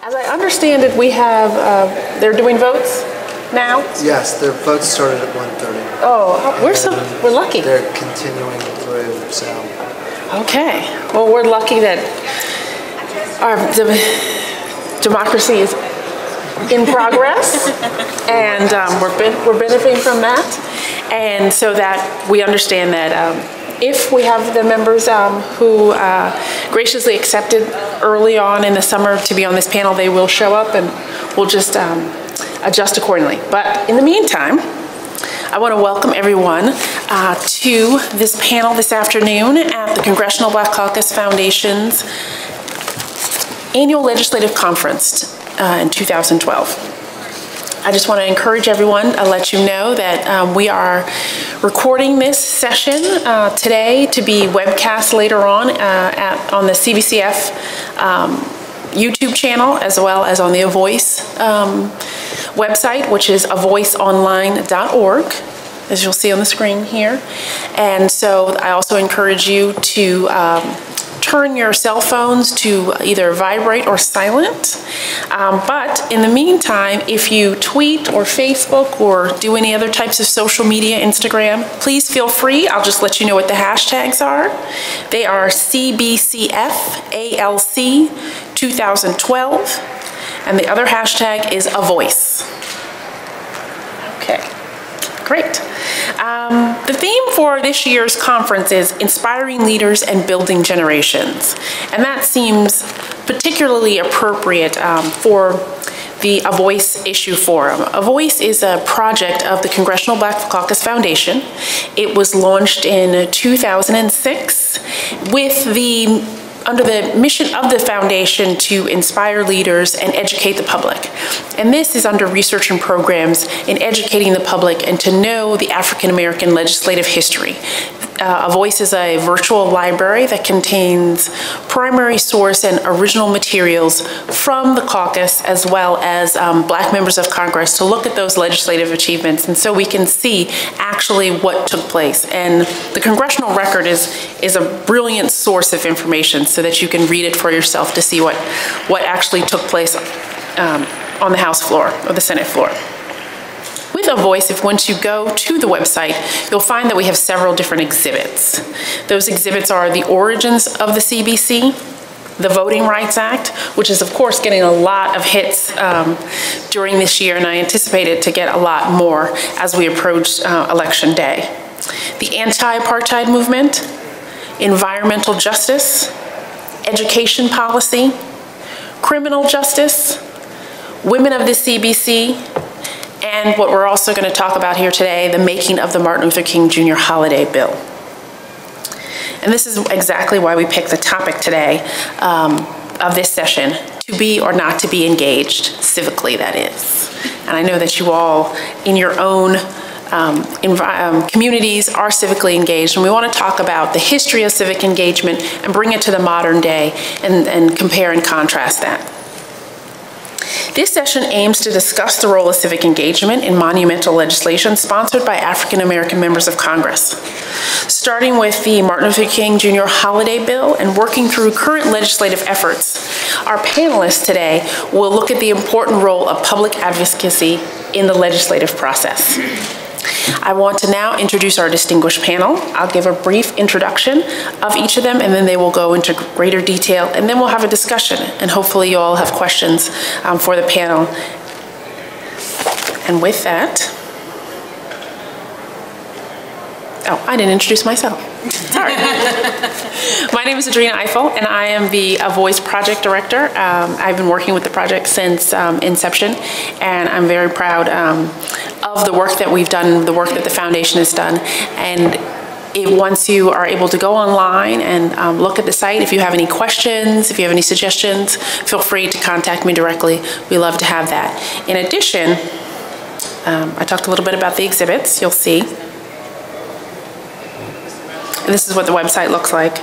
As I understand it, we have, they're doing votes now? Yes, their votes started at 1:30. Oh, we're lucky. They're continuing through, so. Okay, well, we're lucky that our democracy is in progress, and we're benefiting from that, and so that we understand that if we have the members who graciously accepted early on in the summer to be on this panel, they will show up, and we'll just adjust accordingly. But in the meantime, I want to welcome everyone to this panel this afternoon at the Congressional Black Caucus Foundation's annual legislative conference in 2012. I just want to encourage everyone, let you know that we are recording this session today to be webcast later on on the CBCF YouTube channel, as well as on the Avoice website, which is avoiceonline.org, as you'll see on the screen here. And so I also encourage you to turn your cell phones to either vibrate or silent. But in the meantime, if you tweet or Facebook or do any other types of social media, Instagram, please feel free. I'll just let you know what the hashtags are. They are CBCFALC 2012, and the other hashtag is Avoice. Okay, great. The theme for this year's conference is Inspiring Leaders and Building Generations, and that seems particularly appropriate for the Avoice Issue Forum. Avoice is a project of the Congressional Black Caucus Foundation. It was launched in 2006 with under the mission of the foundation to inspire leaders and educate the public. And this is under research and programs in educating the public and to know the African American legislative history. Avoice is a virtual library that contains primary source and original materials from the caucus, as well as Black members of Congress, to look at those legislative achievements, and so we can see actually what took place. And the congressional record is a brilliant source of information so that you can read it for yourself to see what actually took place on the House floor or the Senate floor. With Avoice, once you go to the website, you'll find that we have several different exhibits. Those exhibits are the origins of the CBC, the Voting Rights Act, which is of course getting a lot of hits during this year, and I anticipate it to get a lot more as we approach Election Day. The anti-apartheid movement, environmental justice, education policy, criminal justice, women of the CBC, and what we're also going to talk about here today, the making of the Martin Luther King Jr. holiday bill. And this is exactly why we picked the topic today of this session, to be or not to be engaged, civically, that is. And I know that you all in your own communities are civically engaged, and we want to talk about the history of civic engagement and bring it to the modern day and compare and contrast that. This session aims to discuss the role of civic engagement in monumental legislation sponsored by African American members of Congress. Starting with the Martin Luther King Jr. holiday bill and working through current legislative efforts, our panelists today will look at the important role of public advocacy in the legislative process. I want to now introduce our distinguished panel. I'll give a brief introduction of each of them, and then they will go into greater detail, and then we'll have a discussion, and hopefully you all have questions for the panel. And with that, oh, I didn't introduce myself. Sorry. My name is Adrena Ifill, and I am the Avoice project director. I've been working with the project since inception, and I'm very proud of the work that we've done, the work that the foundation has done. And once you are able to go online and look at the site, if you have any questions, if you have any suggestions, feel free to contact me directly. We love to have that. In addition, I talked a little bit about the exhibits, you'll see. And this is what the website looks like.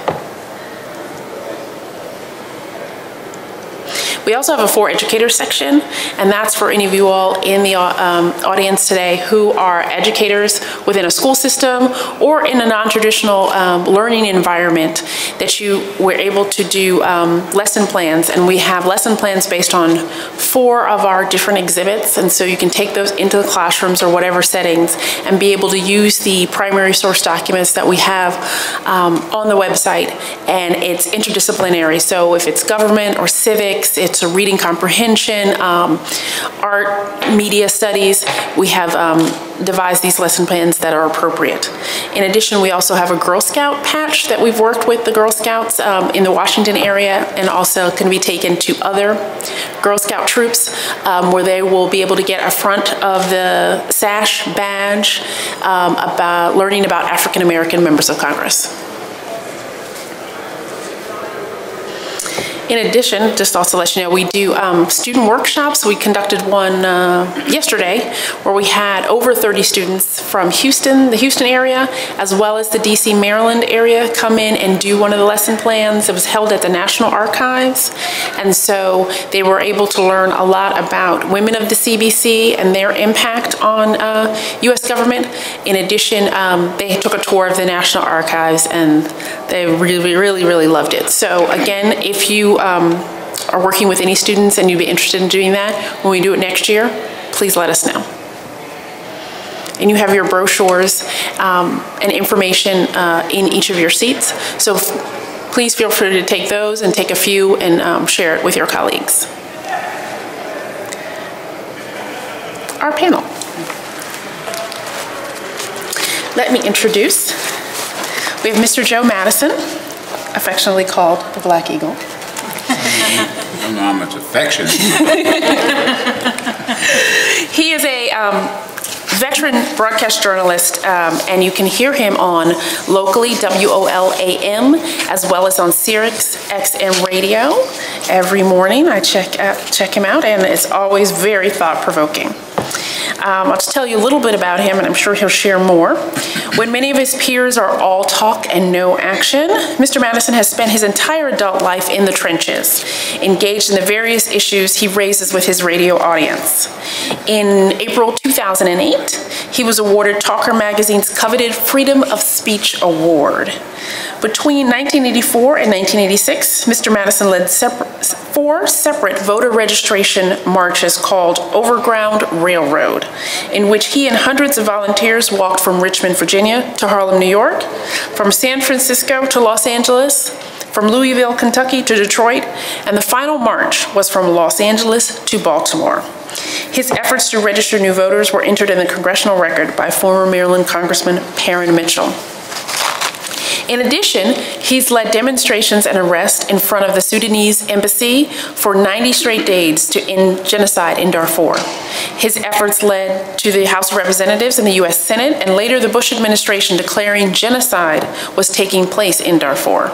We also have a For Educators section, and that's for any of you all in the audience today who are educators within a school system or in a non-traditional learning environment that you were able to do lesson plans. And we have lesson plans based on 4 of our different exhibits, and so you can take those into the classrooms or whatever settings and be able to use the primary source documents that we have on the website, and it's interdisciplinary. So if it's government or civics, it's a reading comprehension, art, media studies, we have devised these lesson plans that are appropriate. In addition, we also have a Girl Scout patch that we've worked with the Girl Scouts in the Washington area, and also can be taken to other Girl Scout troops where they will be able to get a front of the sash badge about learning about African American members of Congress. In addition, just also to let you know, we do student workshops. We conducted one yesterday where we had over 30 students from Houston, the Houston area, as well as the DC, Maryland area come in and do one of the lesson plans. It was held at the National Archives. And so they were able to learn a lot about women of the CBC and their impact on US government. In addition, they took a tour of the National Archives and they really loved it. So again, if you are working with any students and you'd be interested in doing that, when we do it next year, please let us know. And you have your brochures and information in each of your seats. So please feel free to take those and take a few and share it with your colleagues. Our panel. Let me introduce. We have Mr. Joe Madison, affectionately called the Black Eagle. I don't know how much affection. He is a veteran broadcast journalist, and you can hear him on locally WOL-AM, as well as on Sirius XM radio every morning. I check him out, and it's always very thought-provoking. I'll just tell you a little bit about him, and I'm sure he'll share more. When many of his peers are all talk and no action, Mr. Madison has spent his entire adult life in the trenches, engaged in the various issues he raises with his radio audience. In April 2008, he was awarded Talker Magazine's coveted Freedom of Speech Award. Between 1984 and 1986, Mr. Madison led 4 separate voter registration marches called Overground Railroad, in which he and hundreds of volunteers walked from Richmond, Virginia to Harlem, New York, from San Francisco to Los Angeles, from Louisville, Kentucky to Detroit, and the final march was from Los Angeles to Baltimore. His efforts to register new voters were entered in the congressional record by former Maryland Congressman Perrin Mitchell. In addition, he's led demonstrations and arrests in front of the Sudanese embassy for 90 straight days to end genocide in Darfur. His efforts led to the House of Representatives and the US Senate, and later the Bush administration declaring genocide was taking place in Darfur.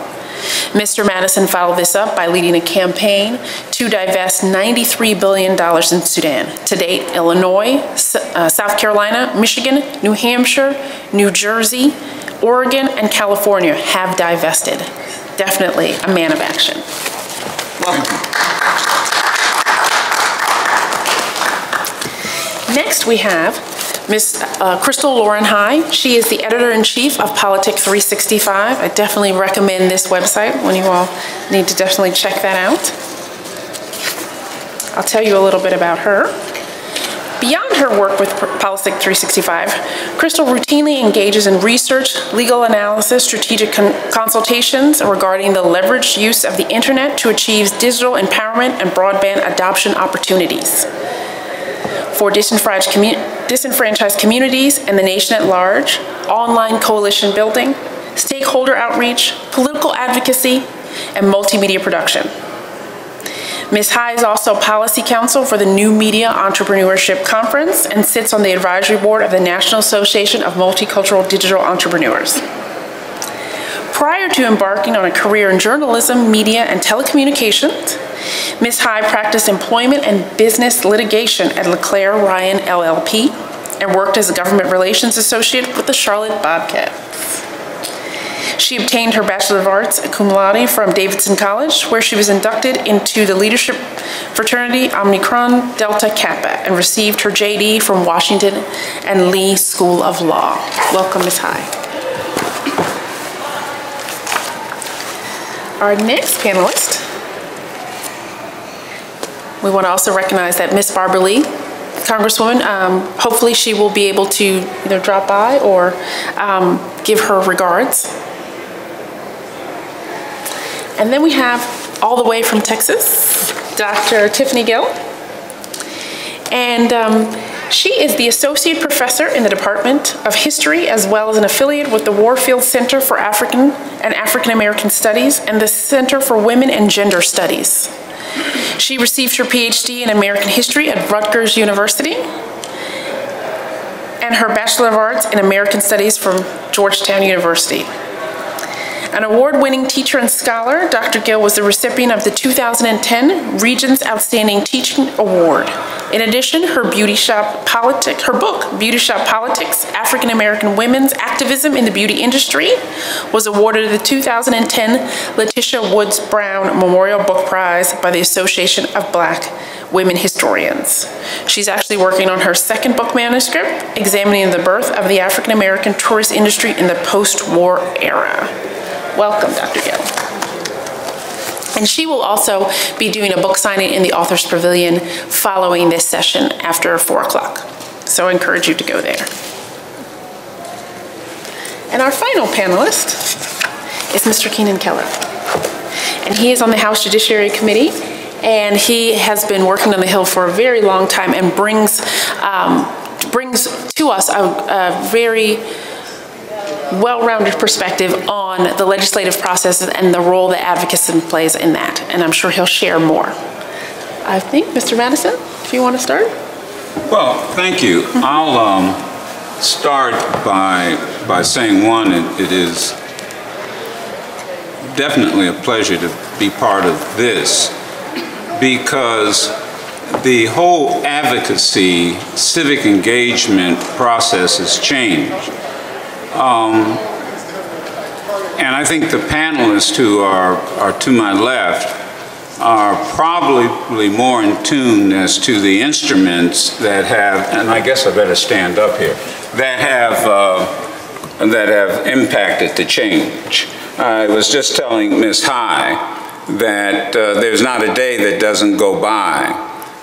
Mr. Madison followed this up by leading a campaign to divest $93 billion in Sudan. To date, Illinois, South Carolina, Michigan, New Hampshire, New Jersey, Oregon, and California have divested. Definitely a man of action. Welcome. Next we have Ms. Kristal L. She is the editor-in-chief of Politic 365. I definitely recommend this website when you all need to definitely check that out. I'll tell you a little bit about her. Beyond her work with Politic 365, Kristal routinely engages in research, legal analysis, strategic consultations regarding the leveraged use of the internet to achieve digital empowerment and broadband adoption opportunities for disenfranchised communities and the nation at large, online coalition building, stakeholder outreach, political advocacy, and multimedia production. Ms. High is also policy counsel for the New Media Entrepreneurship Conference and sits on the advisory board of the National Association of Multicultural Digital Entrepreneurs. Prior to embarking on a career in journalism, media, and telecommunications, Ms. High practiced employment and business litigation at LeClaire Ryan LLP and worked as a government relations associate with the Charlotte Bobcats. She obtained her Bachelor of Arts cum laude from Davidson College, where she was inducted into the leadership fraternity Omicron Delta Kappa and received her JD from Washington and Lee School of Law. Welcome, Ms. High. Our next panelist, we want to also recognize that Ms. Barbara Lee, Congresswoman, hopefully she will be able to either drop by or give her regards. And then we have, all the way from Texas, Dr. Tiffany Gill. And she is the Associate Professor in the Department of History, as well as an affiliate with the Warfield Center for African and African American Studies and the Center for Women and Gender Studies. She received her PhD in American History at Rutgers University and her Bachelor of Arts in American Studies from Georgetown University. An award-winning teacher and scholar, Dr. Gill was the recipient of the 2010 Regents Outstanding Teaching Award. In addition, her book, Beauty Shop Politics, African American Women's Activism in the Beauty Industry, was awarded the 2010 Letitia Woods Brown Memorial Book Prize by the Association of Black Women Historians. She's actually working on her second book manuscript, examining the birth of the African American tourist industry in the post-war era. Welcome, Dr. Gill. And she will also be doing a book signing in the Authors Pavilion following this session after 4 o'clock. So I encourage you to go there. And our final panelist is Mr. Kenneth Keller. And he is on the House Judiciary Committee, and he has been working on the Hill for a very long time and brings to us a very well-rounded perspective on the legislative processes and the role that advocacy plays in that, and I'm sure he'll share more. I think, Mr. Madison, if you want to start. Well, thank you. I'll start by saying, one, it is definitely a pleasure to be part of this, because the whole advocacy, civic engagement process has changed. And I think the panelists who are to my left are probably more in tune as to the instruments that have, and I guess I better stand up here, that have impacted the change. I was just telling Ms. High that there's not a day that doesn't go by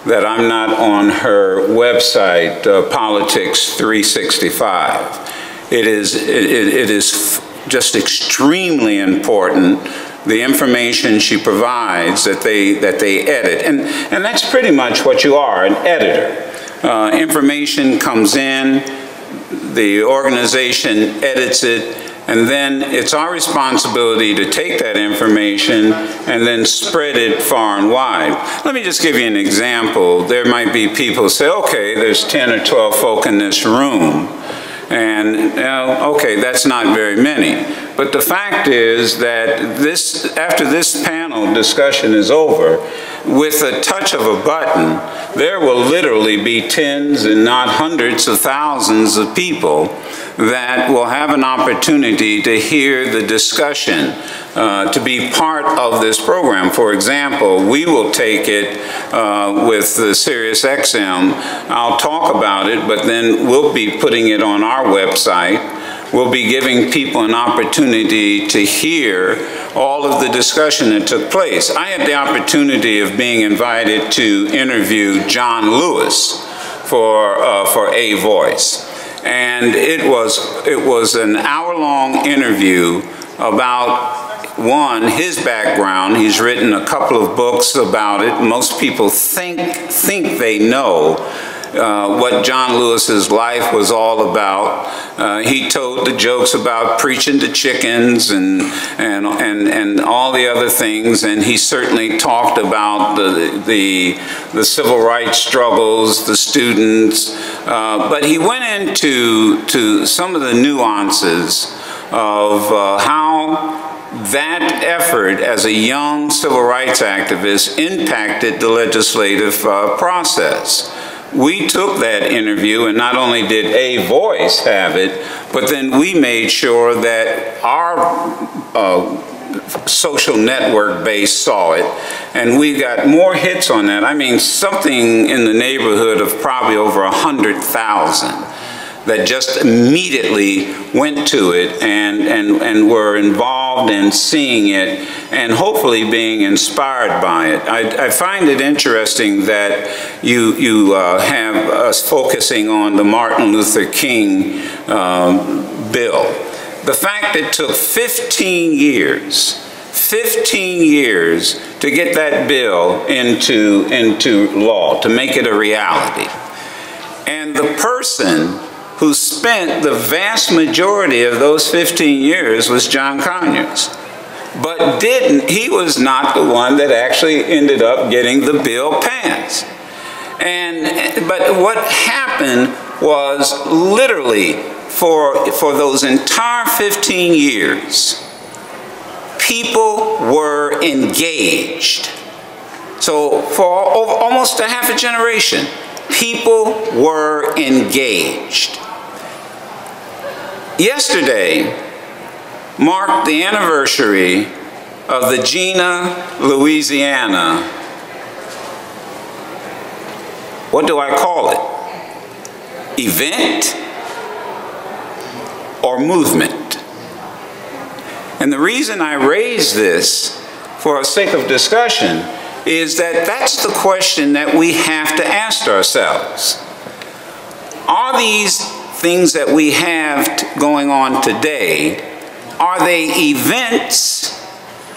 that I'm not on her website, Politics 365. It is just extremely important, the information she provides that they edit. And that's pretty much what you are, an editor. Information comes in, the organization edits it, and then it's our responsibility to take that information and then spread it far and wide. Let me just give you an example. There might be people who say, okay, there's 10 or 12 folk in this room. And, okay, that's not very many. But the fact is that after this panel discussion is over, with a touch of a button, there will literally be tens and not hundreds of thousands of people that will have an opportunity to hear the discussion, to be part of this program. For example, we will take it with the Sirius XM. I'll talk about it, but then we'll be putting it on our website. We'll be giving people an opportunity to hear all of the discussion that took place. I had the opportunity of being invited to interview John Lewis for Avoice. And it was an hour-long interview about, one, his background. He's written a couple of books about it. Most people think they know what John Lewis's life was all about. He told the jokes about preaching to chickens and all the other things, and he certainly talked about the civil rights struggles, the students, but he went into some of the nuances of how that effort as a young civil rights activist impacted the legislative process. we took that interview, and not only did Avoice have it, but then we made sure that our social network base saw it, and we got more hits on that. I mean, something in the neighborhood of probably over 100,000 that just immediately went to it and were involved in seeing it and hopefully being inspired by it. I find it interesting that you have us focusing on the Martin Luther King bill. The fact it took 15 years to get that bill into law, to make it a reality. And the person who spent the vast majority of those 15 years was John Conyers. But he was not the one that actually ended up getting the bill passed. But what happened was literally for those entire 15 years, people were engaged. So for almost a half a generation, people were engaged. Yesterday marked the anniversary of the Gina, Louisiana, what do I call it? Event or movement? And the reason I raise this for the sake of discussion is that that's the question that we have to ask ourselves. Are these things that we have going on today, are they events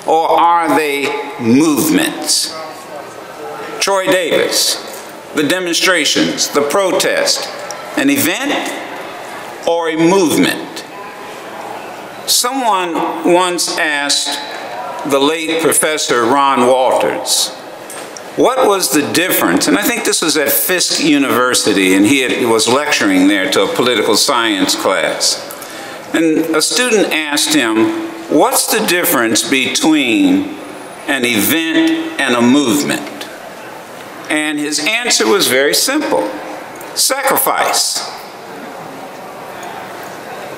or are they movements? Troy Davis, the demonstrations, the protest, an event or a movement? Someone once asked the late Professor Ron Walters, what was the difference? And I think this was at Fisk University, and he was lecturing there to a political science class. And a student asked him, what's the difference between an event and a movement? And his answer was very simple: sacrifice.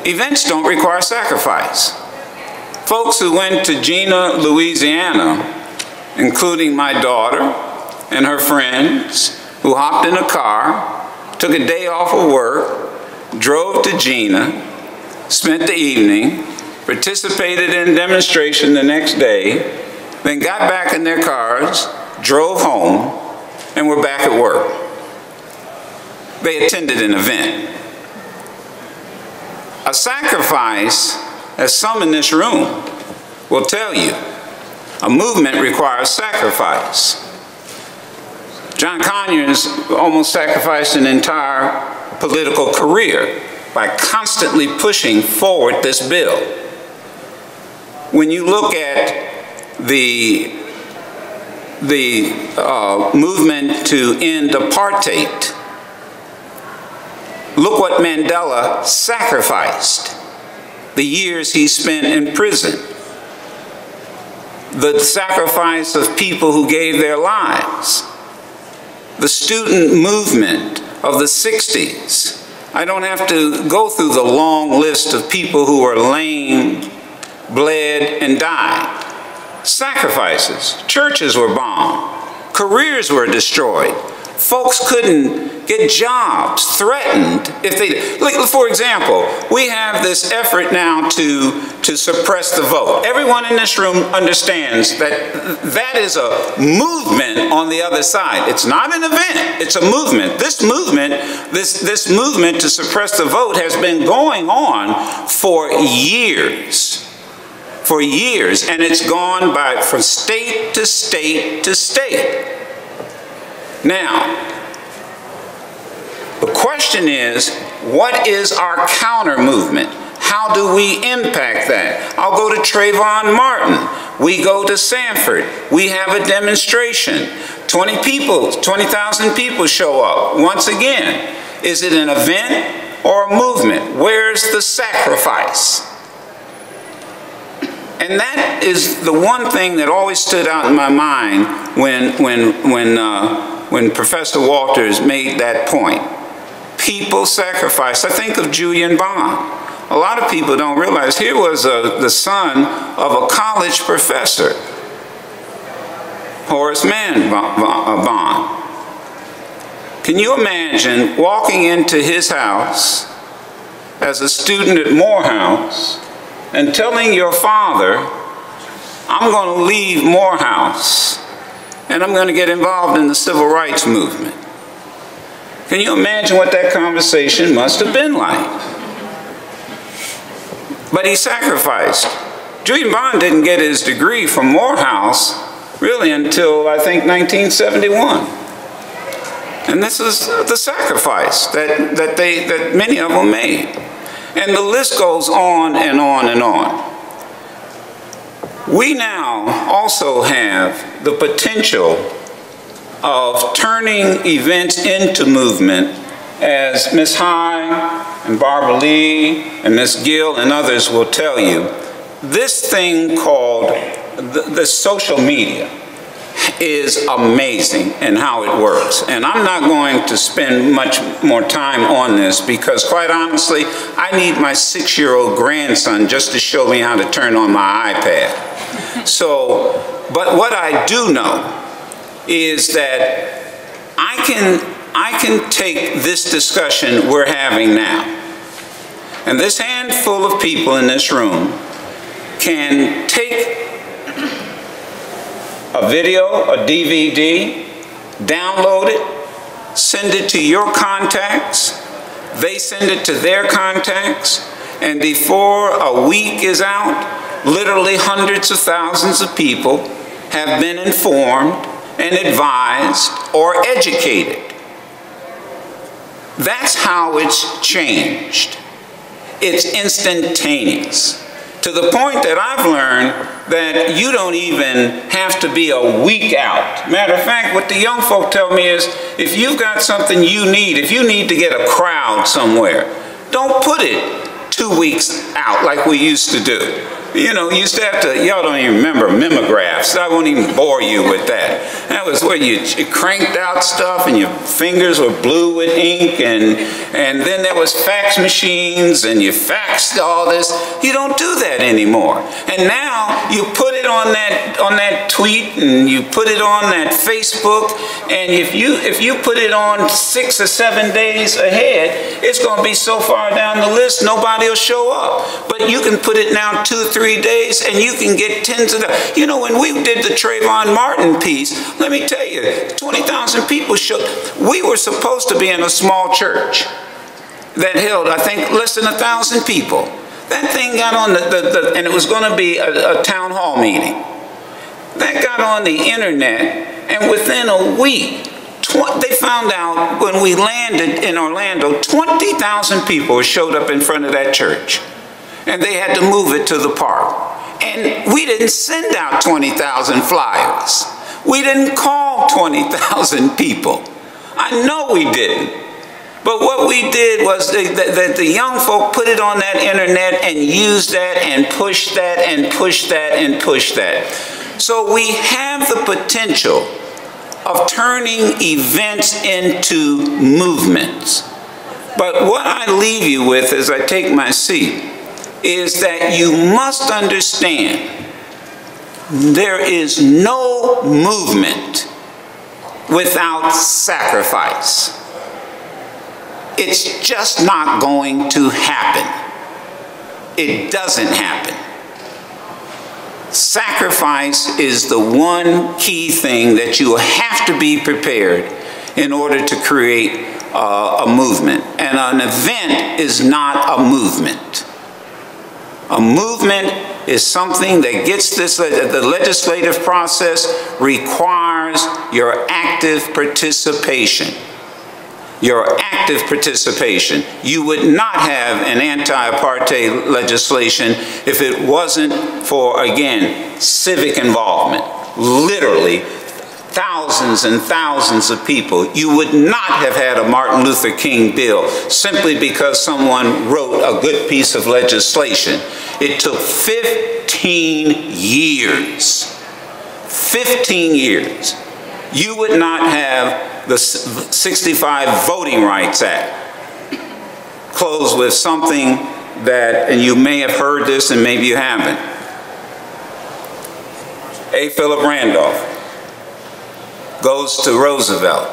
Events don't require sacrifice. Folks who went to Gina, Louisiana, including my daughter and her friends, who hopped in a car, took a day off of work, drove to Gina, spent the evening, participated in a demonstration the next day, then got back in their cars, drove home, and were back at work. They attended an event. A sacrifice, as some in this room will tell you, a movement requires sacrifice. John Conyers almost sacrificed an entire political career by constantly pushing forward this bill. When you look at the movement to end apartheid, look what Mandela sacrificed, the years he spent in prison, the sacrifice of people who gave their lives, the student movement of the 60s. I don't have to go through the long list of people who were lamed, bled, and died. Sacrifices. Churches were bombed. Careers were destroyed. Folks couldn't get jobs, threatened if they, like, for example, we have this effort now to suppress the vote. Everyone in this room understands that that is a movement on the other side. It's not an event, it's a movement. This movement to suppress the vote has been going on for years. For years, and it's gone by from state to state to state. Now, the question is, what is our counter movement? How do we impact that? I'll go to Trayvon Martin. We go to Sanford. We have a demonstration. 20 people, 20,000 people show up. Once again, is it an event or a movement? Where's the sacrifice? And that is the one thing that always stood out in my mind when Professor Walters made that point. People sacrifice. I think of Julian Bond. A lot of people don't realize here was the son of a college professor, Horace Mann Bond. Can you imagine walking into his house as a student at Morehouse and telling your father, I'm going to leave Morehouse and I'm going to get involved in the civil rights movement? Can you imagine what that conversation must have been like? But he sacrificed. Julian Bond didn't get his degree from Morehouse really until, I think, 1971. And this is the sacrifice that many of them made. And the list goes on and on and on. We now also have the potential of turning events into movement, as Ms. High and Barbara Lee and Ms. Gill and others will tell you. This thing called the social media is amazing in how it works. And I'm not going to spend much more time on this because, quite honestly, I need my 6-year-old grandson just to show me how to turn on my iPad. So, but what I do know is that I can take this discussion we're having now, and this handful of people in this room can take a video, a DVD, download it, send it to your contacts, they send it to their contacts, and before a week is out, literally hundreds of thousands of people have been informed and advised or educated. That's how it's changed. It's instantaneous. To the point that I've learned that you don't even have to be a week out. Matter of fact, what the young folk tell me is, if you've got something you need, if you need to get a crowd somewhere, don't put it 2 weeks out like we used to do. You know, you used to have to, y'all don't even remember mimeographs. I won't even bore you with that. That was where you cranked out stuff and your fingers were blue with ink, and then there was fax machines and you faxed all this. You don't do that anymore. And now you put it on that tweet and you put it on that Facebook, and if you put it on 6 or 7 days ahead, it's going to be so far down the list nobody will show up. But you can put it now 2 or 3 days and you can get tens of thousands. You know, when we did the Trayvon Martin piece, let me tell you, 20,000 people showed. We were supposed to be in a small church that held, I think, less than 1,000 people. That thing got on and it was going to be a town hall meeting. That got on the internet, and within a week, they found out when we landed in Orlando, 20,000 people showed up in front of that church. And they had to move it to the park. And we didn't send out 20,000 flyers. We didn't call 20,000 people. I know we didn't. But what we did was that the young folk put it on that internet and used that and pushed that and pushed that and pushed that. So we have the potential of turning events into movements. But what I leave you with as I take my seat is that you must understand there is no movement without sacrifice. It's just not going to happen. It doesn't happen. Sacrifice is the one key thing that you have to be prepared in order to create a movement. And an event is not a movement. A movement is something that gets this, the legislative process requires your active participation. Your active participation. You would not have an anti-apartheid legislation if it wasn't for, again, civic involvement. Literally, thousands and thousands of people. You would not have had a Martin Luther King bill simply because someone wrote a good piece of legislation. It took 15 15 years. 15 years. You would not have the 65 Voting Rights Act. Close with something that, and you may have heard this and maybe you haven't. A. Philip Randolph goes to Roosevelt.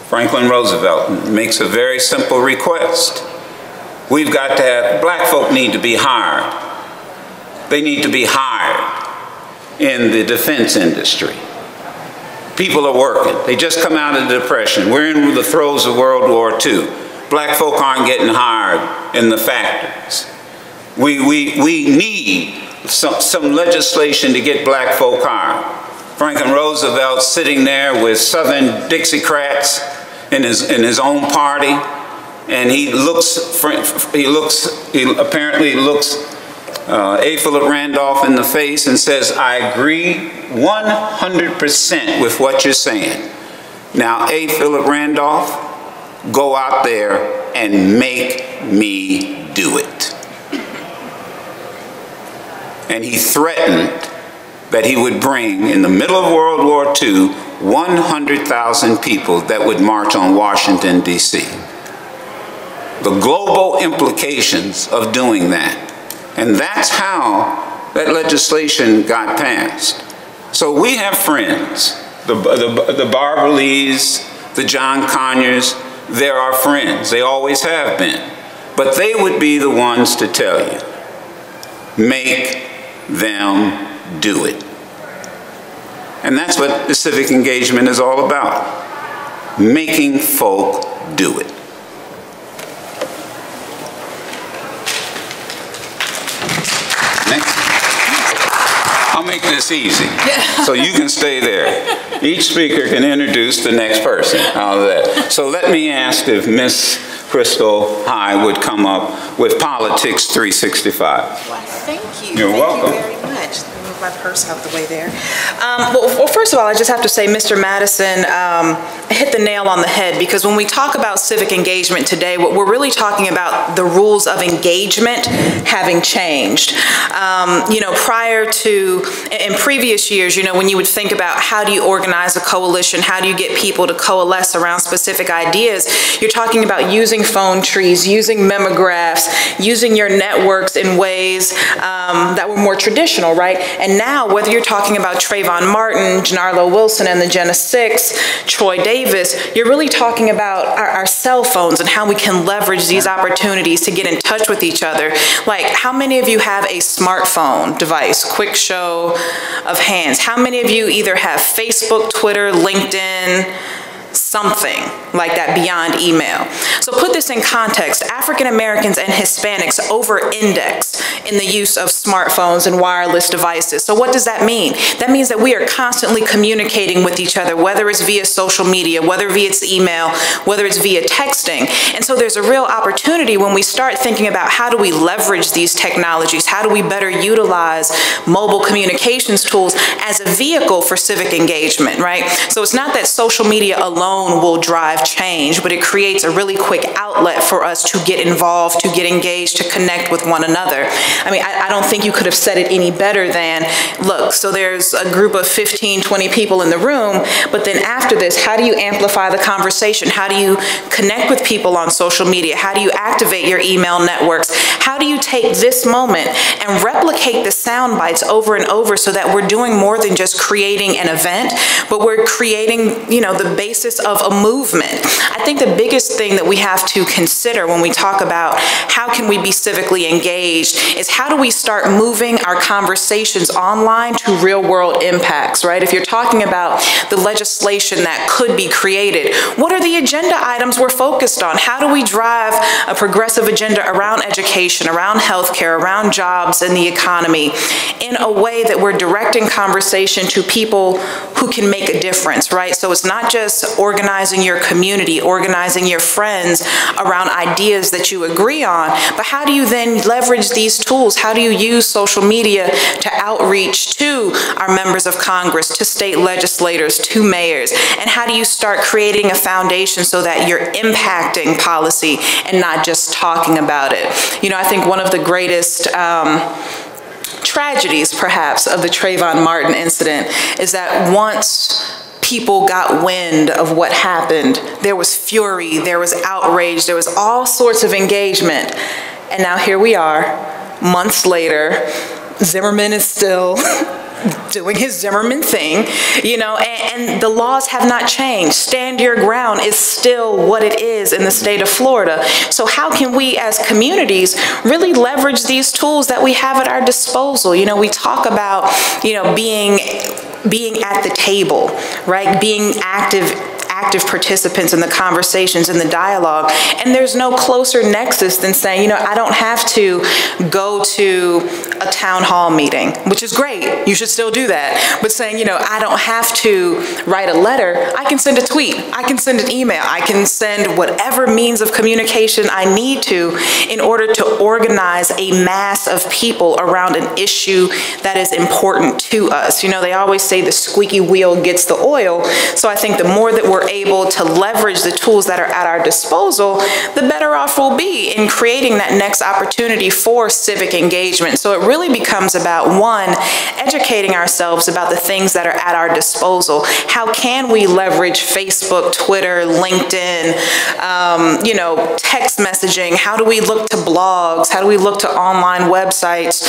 Franklin Roosevelt makes a very simple request. We've got to have, black folk need to be hired. They need to be hired in the defense industry. People are working. They just come out of the Depression. We're in the throes of World War II. Black folk aren't getting hired in the factories. We need some legislation to get black folk hired. Franklin Roosevelt sitting there with Southern Dixiecrats in his own party, and he apparently looks A. Philip Randolph in the face and says, I agree 100% with what you're saying. Now, A. Philip Randolph, go out there and make me do it. And he threatened that he would bring, in the middle of World War II, 100,000 people that would march on Washington, D.C. The global implications of doing that. And that's how that legislation got passed. So we have friends, the Barbara Lees, the John Conyers, they're our friends. They always have been. But they would be the ones to tell you, make them do it. And that's what the civic engagement is all about, making folk do it. Next. I'll make this easy, so you can stay there. Each speaker can introduce the next person. How's that? So let me ask if Miss Kristal High would come up with Politics 365. Well, thank you. You're welcome. Thank you very much. Let me move my purse out the way there. Well, first of all, I just have to say, Mr. Madison hit the nail on the head, because when we talk about civic engagement today, what we're really talking about, the rules of engagement having changed. You know, prior to, in previous years, you know, when you would think about how do you organize a coalition, how do you get people to coalesce around specific ideas, you're talking about using phone trees, using memographs, using your networks in ways that were more traditional, right? And now, whether you're talking about Trayvon Martin, Gennaro Wilson and the Gen 6, Troy Davis, you're really talking about our cell phones and how we can leverage these opportunities to get in touch with each other. Like, how many of you have a smartphone device? Quick show of hands. How many of you either have Facebook, Twitter, LinkedIn, something like that beyond email? So put this in context. African Americans and Hispanics over-index in the use of smartphones and wireless devices. So what does that mean? That means that we are constantly communicating with each other, whether it's via social media, whether it's email, whether it's via texting. And so there's a real opportunity when we start thinking about how do we leverage these technologies, how do we better utilize mobile communications tools as a vehicle for civic engagement, right? So it's not that social media alone will drive change, but it creates a really quick outlet for us to get involved, to get engaged, to connect with one another. I mean, I don't think you could have said it any better than, look, so there's a group of 15, 20 people in the room, but then after this, how do you amplify the conversation? How do you connect with people on social media? How do you activate your email networks? How do you take this moment and replicate the sound bites over and over so that we're doing more than just creating an event, but we're creating, you know, the basis of a movement? I think the biggest thing that we have to consider when we talk about how can we be civically engaged is how do we start moving our conversations online to real world impacts, right? If you're talking about the legislation that could be created, what are the agenda items we're focused on? How do we drive a progressive agenda around education, around healthcare, around jobs and the economy in a way that we're directing conversation to people who can make a difference, right? So it's not just organizing your community, organizing your friends around ideas that you agree on, but how do you then leverage these tools? How do you use social media to outreach to our members of Congress, to state legislators, to mayors? And how do you start creating a foundation so that you're impacting policy and not just talking about it? You know, I think one of the greatest tragedies, perhaps, of the Trayvon Martin incident is that once people got wind of what happened, there was fury, there was outrage, there was all sorts of engagement. And now here we are, months later, Zimmerman is still doing his Zimmerman thing, you know, and the laws have not changed. Stand your ground is still what it is in the state of Florida. So how can we as communities really leverage these tools that we have at our disposal? You know, we talk about, you know, being at the table, right? Being active participants in the conversations and the dialogue. And there's no closer nexus than saying, you know, I don't have to go to a town hall meeting, which is great. You should still do that. But saying, you know, I don't have to write a letter. I can send a tweet. I can send an email. I can send whatever means of communication I need to in order to organize a mass of people around an issue that is important to us. You know, they always say the squeaky wheel gets the oil. So I think the more that we're able to leverage the tools that are at our disposal, the better off we'll be in creating that next opportunity for civic engagement. So it really becomes about, one, educating ourselves about the things that are at our disposal. How can we leverage Facebook, Twitter, LinkedIn, you know, text messaging? How do we look to blogs? How do we look to online websites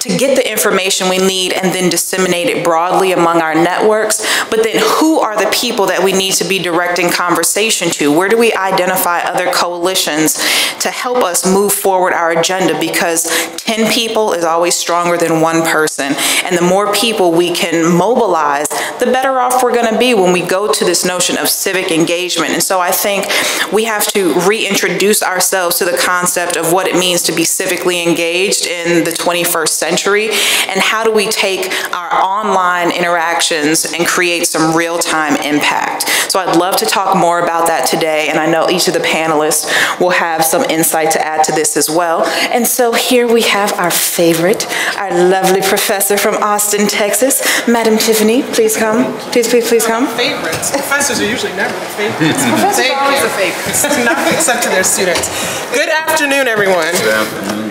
to get the information we need and then disseminate it broadly among our networks? But then who are the people that we need to be directing conversation to? Where do we identify other coalitions to help us move forward our agenda? Because 10 people is always stronger than one person. And the more people we can mobilize, the better off we're going to be when we go to this notion of civic engagement. And so I think we have to reintroduce ourselves to the concept of what it means to be civically engaged in the 21st century, and how do we take our online interactions and create some real-time impact. So I'd love to talk more about that today, and I know each of the panelists will have some insight to add to this as well. And so here we have our favorite, our lovely professor from Austin, Texas, Madam Tiffany. Please come. Please come. Favorites. Professors are usually never the favorites. Professors are always the favorites, not except to their students. Good afternoon, everyone. Good afternoon.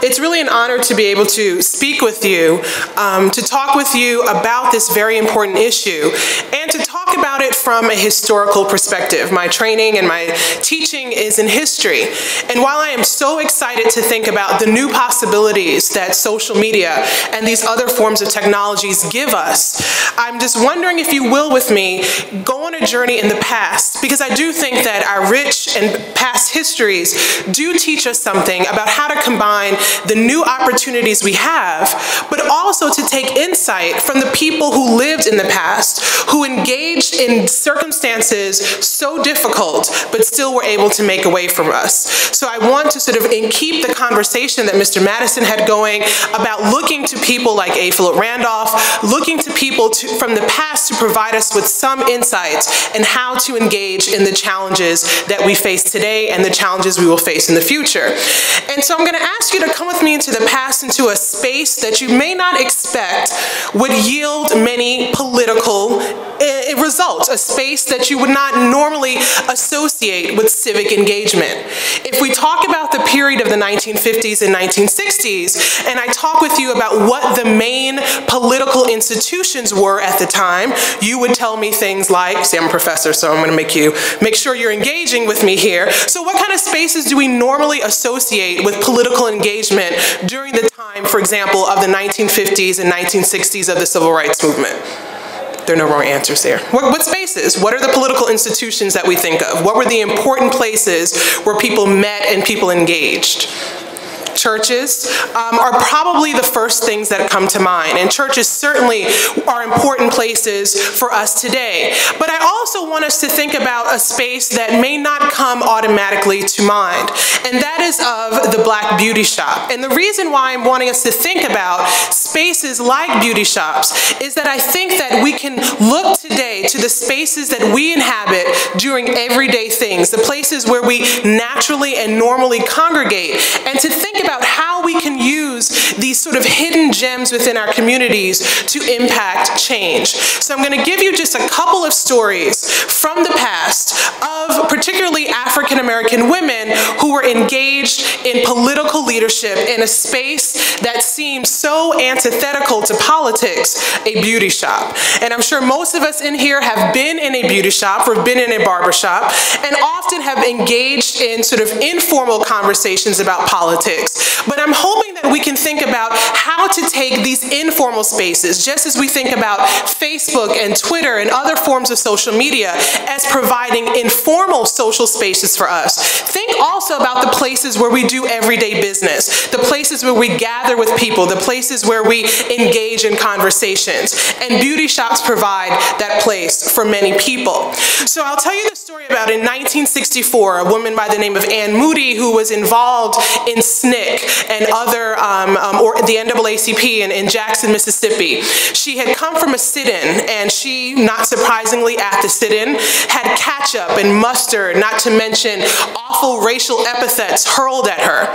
It's really an honor to be able to speak with you, to talk with you about this very important issue, and to talk about it from a historical perspective. My training and my teaching is in history. And while I am so excited to think about the new possibilities that social media and these other forms of technologies give us, I'm just wondering if you will with me go on a journey in the past, because I do think that our rich and past histories do teach us something about how to combine the new opportunities we have, but also to take insight from the people who lived in the past, who engaged in circumstances so difficult, but still were able to make a way for us. So I want to sort of keep the conversation that Mr. Madison had going about looking to people like Ifill Randolph, looking to people from the past to provide us with some insights and how to engage in the challenges that we face today and the challenges we will face in the future. And so I'm going to ask you to come with me into the past, into a space that you may not expect would yield many political results, a space that you would not normally associate with civic engagement. If we talk about the period of the 1950s and 1960s, and I talk with you about what the main political institutions were at the time, you would tell me things like, see, I'm a professor, so I'm going to make sure you're engaging with me here. So what kind of spaces do we normally associate with political engagement during the time, for example, of the 1950s and 1960s of the Civil Rights Movement? There are no wrong answers there. What spaces? What are the political institutions that we think of? What were the important places where people met and people engaged? Churches are probably the first things that come to mind, and churches certainly are important places for us today. But I also want us to think about a space that may not come automatically to mind, and that is of the Black beauty shop. And the reason why I'm wanting us to think about spaces like beauty shops is that I think that we can look today to the spaces that we inhabit during everyday things, the places where we naturally and normally congregate, and to think about how we can use these sort of hidden gems within our communities to impact change. So I'm going to give you just a couple of stories from the past of particularly African American women who who are engaged in political leadership in a space that seems so antithetical to politics, a beauty shop. And I'm sure most of us in here have been in a beauty shop or been in a barber shop and often have engaged in sort of informal conversations about politics. But I'm hoping that we can think about how to take these informal spaces, just as we think about Facebook and Twitter and other forms of social media as providing informal social spaces for us. Think also about the places where we do everyday business, the places where we gather with people, the places where we engage in conversations. And beauty shops provide that place for many people. So I'll tell you the story about in 1964, a woman by the name of Ann Moody who was involved in SNCC and other, or the NAACP in Jackson, Mississippi. She had come from a sit-in, and she, not surprisingly at the sit-in, had ketchup and mustard, not to mention awful racial epithets hurled at her.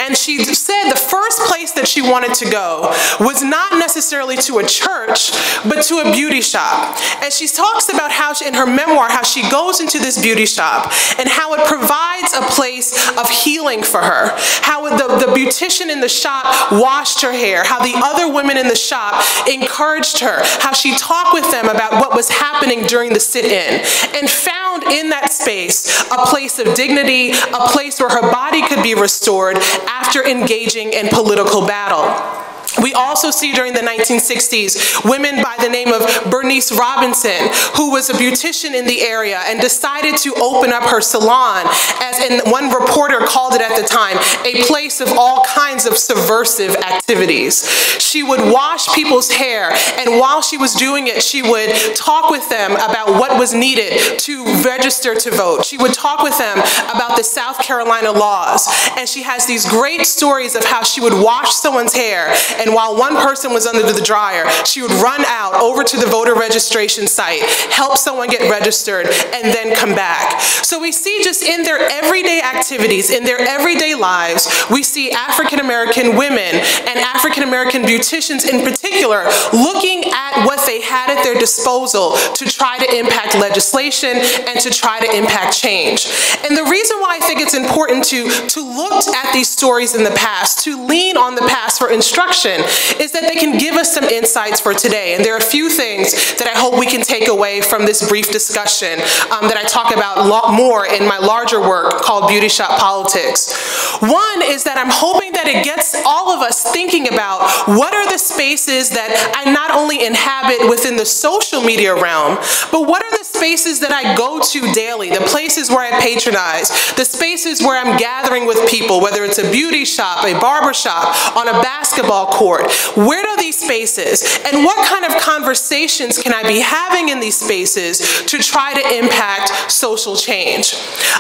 And she said the first place that she wanted to go was not necessarily to a church, but to a beauty shop. And she talks about how, in her memoir, how she goes into this beauty shop and how it provides a place of healing for her, how the beautician in the shop washed her hair, how the other women in the shop encouraged her, how she talked with them about what was happening during the sit-in, and found in that space a place of dignity, a place where her body could be restored after engaging in political battle. We also see during the 1960s women by the name of Bernice Robinson, who was a beautician in the area and decided to open up her salon, as one reporter called it at the time, a place of all kinds of subversive activities. She would wash people's hair, and while she was doing it, she would talk with them about what was needed to register to vote. She would talk with them about the South Carolina laws, and she has these great stories of how she would wash someone's hair, and while one person was under the dryer, she would run out over to the voter registration site, help someone get registered, and then come back. So we see just in their everyday activities, in their everyday lives, we see African-American women and African-American beauticians in particular looking at what they had at their disposal to try to impact legislation and to try to impact change. And the reason why I think it's important to look at these stories in the past, to lean on the past for instruction, is that they can give us some insights for today. And there are a few things that I hope we can take away from this brief discussion that I talk about a lot more in my larger work called Beauty Shop Politics. One is that I'm hoping that it gets all of us thinking about what are the spaces that I not only inhabit within the social media realm, but what are the spaces that I go to daily, the places where I patronize, the spaces where I'm gathering with people, whether it's a beauty shop, a barber shop, on a basketball court. Where are these spaces? And what kind of conversations can I be having in these spaces to try to impact social change?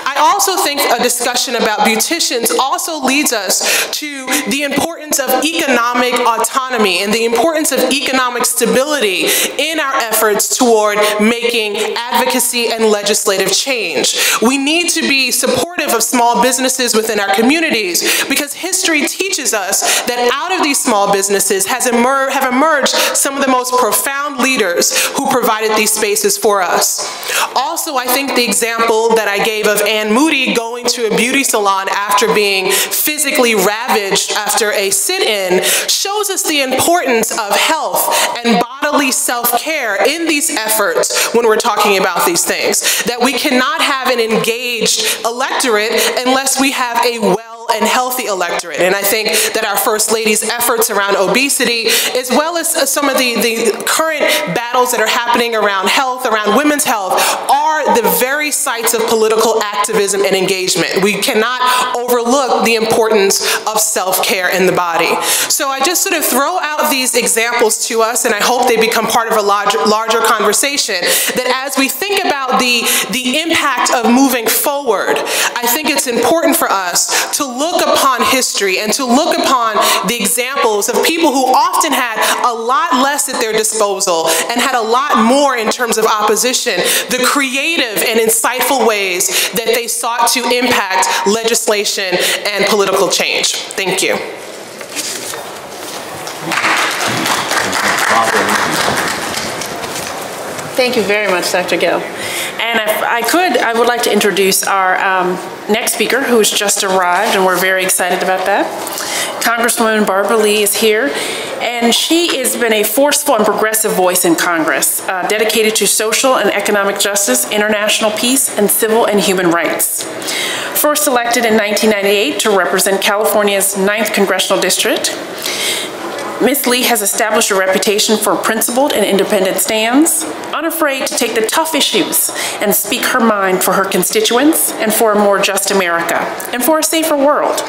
I also think a discussion about beauticians also leads us to the importance of economic autonomy and the importance of economic stability in our efforts toward making advocacy and legislative change. We need to be supportive of small businesses within our communities because history teaches us that out of these small businesses have emerged some of the most profound leaders who provided these spaces for us. Also, I think the example that I gave of Ann Moody going to a beauty salon after being physically ravaged after a sit-in shows us the importance of health and bodily self-care in these efforts when we're talking about these things. That we cannot have an engaged electorate unless we have a well and healthy electorate. And I think that our First Lady's efforts around obesity, as well as some of the current battles that are happening around health, around women's health, are the very sites of political activism and engagement. We cannot overlook the importance of self-care in the body. So I just sort of throw out these examples to us, and I hope they become part of a larger conversation, that as we think about the impact of moving forward, I think it's important for us to look upon history and to look upon the examples of people who often had a lot less at their disposal and had a lot more in terms of opposition, the creative and insightful ways that they sought to impact legislation and political change. Thank you. Thank you very much, Dr. Gill. And And if I could, I would like to introduce our next speaker, who's just arrived, and we're very excited about that. Congresswoman Barbara Lee is here, and she has been a forceful and progressive voice in Congress, dedicated to social and economic justice, international peace, and civil and human rights. First elected in 1998 to represent California's 9th Congressional District, Ms. Lee has established a reputation for principled and independent stands, unafraid to take the tough issues and speak her mind for her constituents and for a more just America and for a safer world.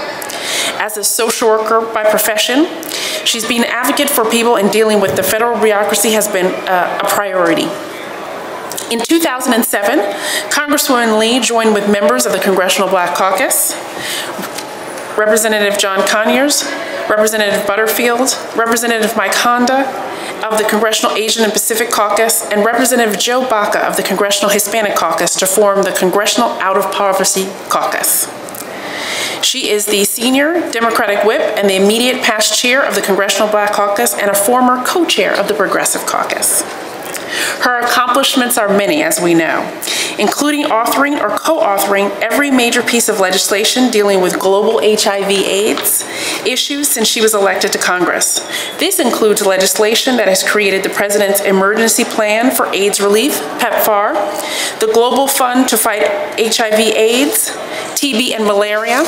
As a social worker by profession, she's been an advocate for people, and dealing with the federal bureaucracy has been a priority. In 2007, Congresswoman Lee joined with members of the Congressional Black Caucus, Representative John Conyers, Representative Butterfield, Representative Mike Honda of the Congressional Asian and Pacific Caucus, and Representative Joe Baca of the Congressional Hispanic Caucus to form the Congressional Out of Poverty Caucus. She is the senior Democratic whip and the immediate past chair of the Congressional Black Caucus and a former co-chair of the Progressive Caucus. Her accomplishments are many, as we know, including authoring or co-authoring every major piece of legislation dealing with global HIV/AIDS issues since she was elected to Congress. This includes legislation that has created the President's Emergency Plan for AIDS Relief, PEPFAR, the Global Fund to Fight HIV/AIDS, TB, and malaria,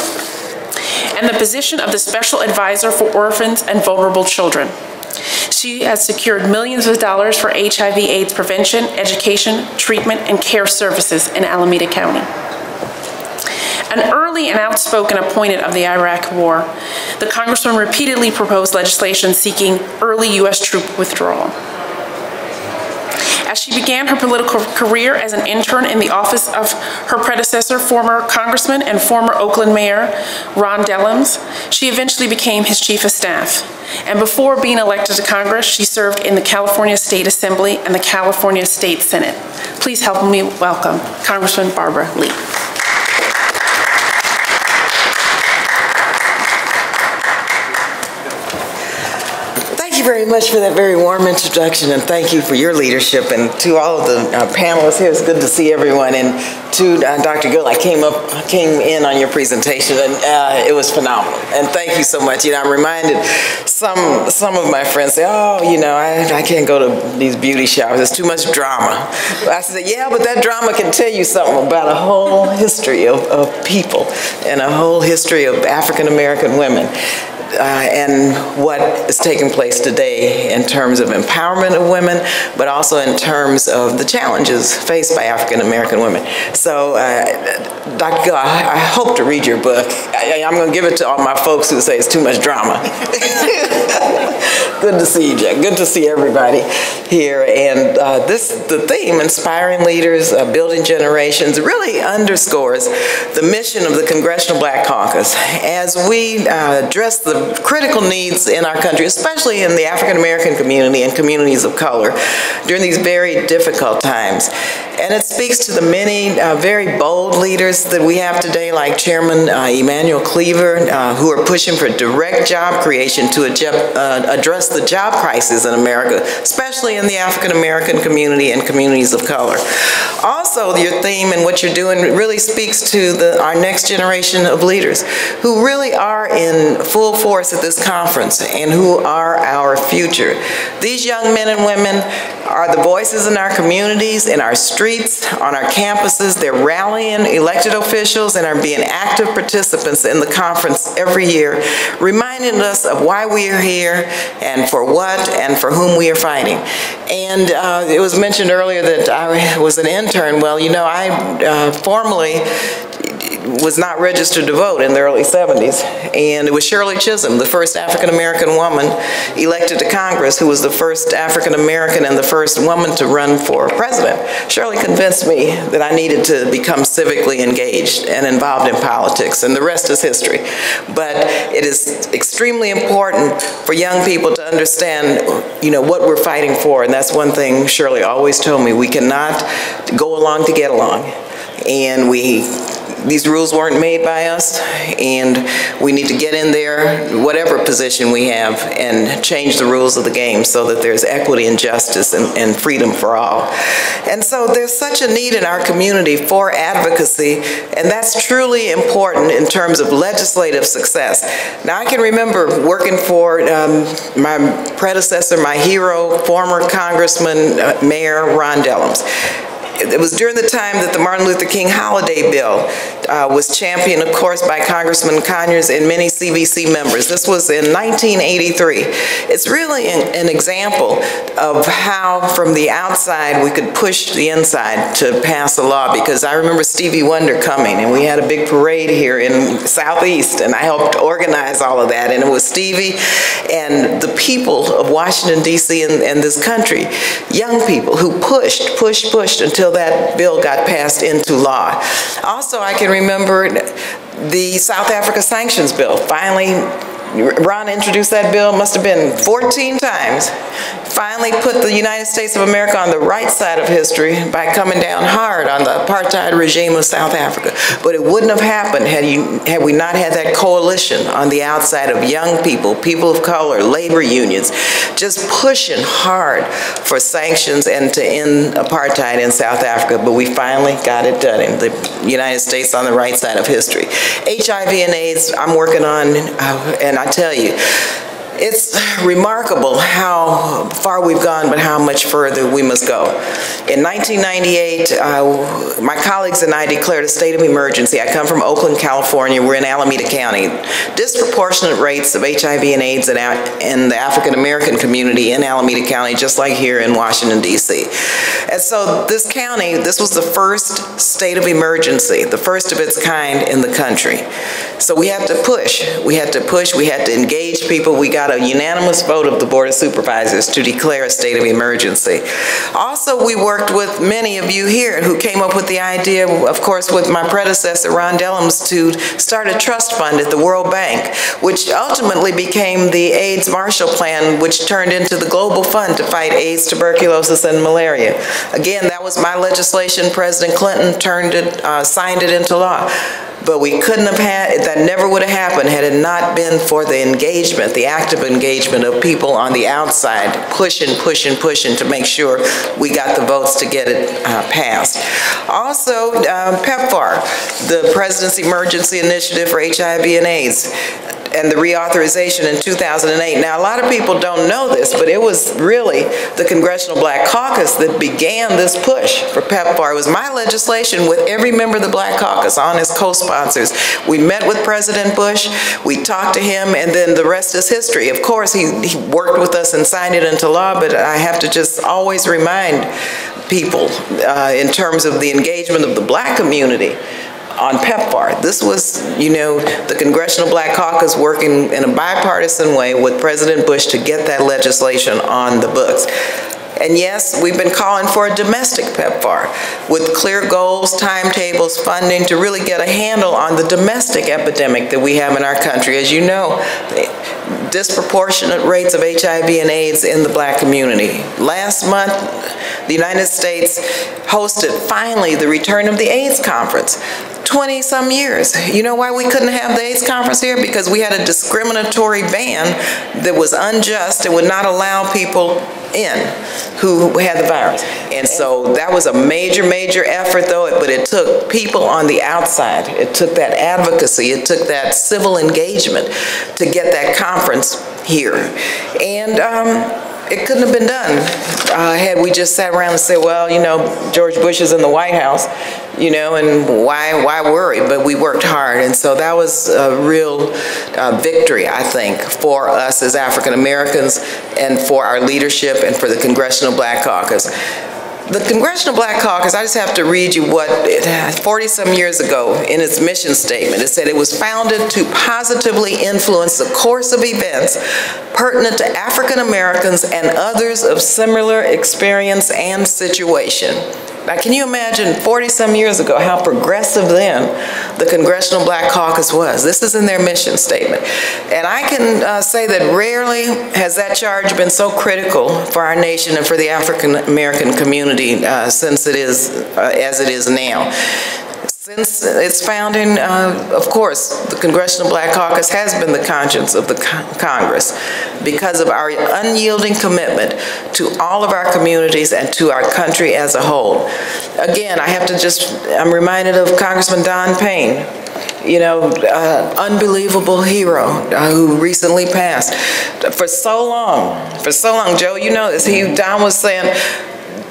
and the position of the Special Advisor for Orphans and Vulnerable Children. She has secured millions of dollars for HIV/AIDS prevention, education, treatment, and care services in Alameda County. An early and outspoken opponent of the Iraq War, the Congresswoman repeatedly proposed legislation seeking early U.S. troop withdrawal. As she began her political career as an intern in the office of her predecessor, former Congressman and former Oakland Mayor Ron Dellums, she eventually became his chief of staff. And before being elected to Congress, she served in the California State Assembly and the California State Senate. Please help me welcome Congresswoman Barbara Lee. Thank you very much for that very warm introduction, and thank you for your leadership. And to all of the panelists here, it's good to see everyone. And to Dr. Gill, I came in on your presentation, and it was phenomenal. And thank you so much. You know, I'm reminded, some of my friends say, oh, you know, I can't go to these beauty showers. There's too much drama. I said, yeah, but that drama can tell you something about a whole history of people and a whole history of African-American women. And what is taking place today in terms of empowerment of women, but also in terms of the challenges faced by African-American women. So, Dr. Gill, I hope to read your book. I'm going to give it to all my folks who say it's too much drama. Good to see you, Jack. Good to see everybody here. And the theme, Inspiring Leaders, Building Generations, really underscores the mission of the Congressional Black Caucus as we address the critical needs in our country, especially in the African-American community and communities of color during these very difficult times. And it speaks to the many very bold leaders that we have today, like Chairman Emanuel Cleaver, who are pushing for direct job creation to address the job crisis in America, especially in the African-American community and communities of color. Also, your theme and what you're doing really speaks to our next generation of leaders who really are in full force at this conference and who are our future. These young men and women are the voices in our communities, in our streets, on our campuses. They're rallying elected officials and are being active participants in the conference every year, reminding us of why we are here and for what and for whom we are fighting. And it was mentioned earlier that I was an intern. Well, you know, I formally was not registered to vote in the early 70s. And it was Shirley Chisholm, the first African-American woman elected to Congress, who was the first African-American and the first woman to run for president. Shirley convinced me that I needed to become civically engaged and involved in politics, and the rest is history. But it is extremely important for young people to understand, you know, what we're fighting for, and that's one thing Shirley always told me: we cannot go along to get along. And we These rules weren't made by us, and we need to get in there, whatever position we have, and change the rules of the game so that there's equity and justice and freedom for all. And so there's such a need in our community for advocacy, and that's truly important in terms of legislative success. Now, I can remember working for my predecessor, my hero, former Congressman, Mayor Ron Dellums. It was during the time that the Martin Luther King holiday bill was championed, of course, by Congressman Conyers and many CVC members. This was in 1983. It's really an example of how, from the outside, we could push the inside to pass a law, because I remember Stevie Wonder coming, and we had a big parade here in Southeast, and I helped organize all of that, and it was Stevie and the people of Washington, D.C. and this country, young people who pushed until that bill got passed into law. Also, I can remember the South Africa sanctions bill. Finally, Ron introduced that bill, must have been 14 times. Finally put the United States of America on the right side of history by coming down hard on the apartheid regime of South Africa. But it wouldn't have happened had we not had that coalition on the outside of young people, people of color, labor unions, just pushing hard for sanctions and to end apartheid in South Africa. But we finally got it done in the United States on the right side of history. HIV and AIDS, I'm working on, and I tell you, it's remarkable how far we've gone, but how much further we must go. In 1998, my colleagues and I declared a state of emergency. I come from Oakland, California. We're in Alameda County. Disproportionate rates of HIV and AIDS in the African American community in Alameda County, just like here in Washington, D.C. And so this county, this was the first state of emergency, the first of its kind in the country. So we had to push. We had to push. We had to engage people. We got a unanimous vote of the Board of Supervisors to declare a state of emergency. Also, we worked with many of you here who came up with the idea, of course, with my predecessor, Ron Dellums, to start a trust fund at the World Bank, which ultimately became the AIDS Marshall Plan, which turned into the Global Fund to fight AIDS, tuberculosis, and malaria. Again, that was my legislation. President Clinton signed it into law. But we couldn't have had, that never would have happened had it not been for the engagement, the active engagement of people on the outside, pushing to make sure we got the votes to get it passed. Also, PEPFAR, the President's Emergency Initiative for HIV and AIDS, and the reauthorization in 2008. Now, a lot of people don't know this, but it was really the Congressional Black Caucus that began this push for PEPFAR. It was my legislation with every member of the Black Caucus on as co-sponsors. We met with President Bush, we talked to him, and then the rest is history. Of course, he worked with us and signed it into law, but I have to just always remind people in terms of the engagement of the Black community on PEPFAR. This was, you know, the Congressional Black Caucus working in a bipartisan way with President Bush to get that legislation on the books. And yes, we've been calling for a domestic PEPFAR with clear goals, timetables, funding to really get a handle on the domestic epidemic that we have in our country. As you know, disproportionate rates of HIV and AIDS in the Black community. Last month, the United States hosted finally the return of the AIDS conference. 20-some years. You know why we couldn't have the AIDS conference here? Because we had a discriminatory ban that was unjust and would not allow people in who had the virus. And so that was a major, major effort though, but it took people on the outside. It took that advocacy, it took that civil engagement to get that conference here. And it couldn't have been done had we just sat around and said, well, you know, George Bush is in the White House, you know, and why worry? But we worked hard, and so that was a real victory, I think, for us as African Americans and for our leadership and for the Congressional Black Caucus. The Congressional Black Caucus, I just have to read you what 40-some years ago in its mission statement. It said it was founded to positively influence the course of events pertinent to African Americans and others of similar experience and situation. Now, can you imagine 40-some years ago how progressive then the Congressional Black Caucus was? This is in their mission statement. And I can say that rarely has that charge been so critical for our nation and for the African American community since it is as it is now. Since its founding, of course, the Congressional Black Caucus has been the conscience of the Congress because of our unyielding commitment to all of our communities and to our country as a whole. Again, I'm reminded of Congressman Don Payne, unbelievable hero who recently passed. For so long, Joe, you know this, Don was saying,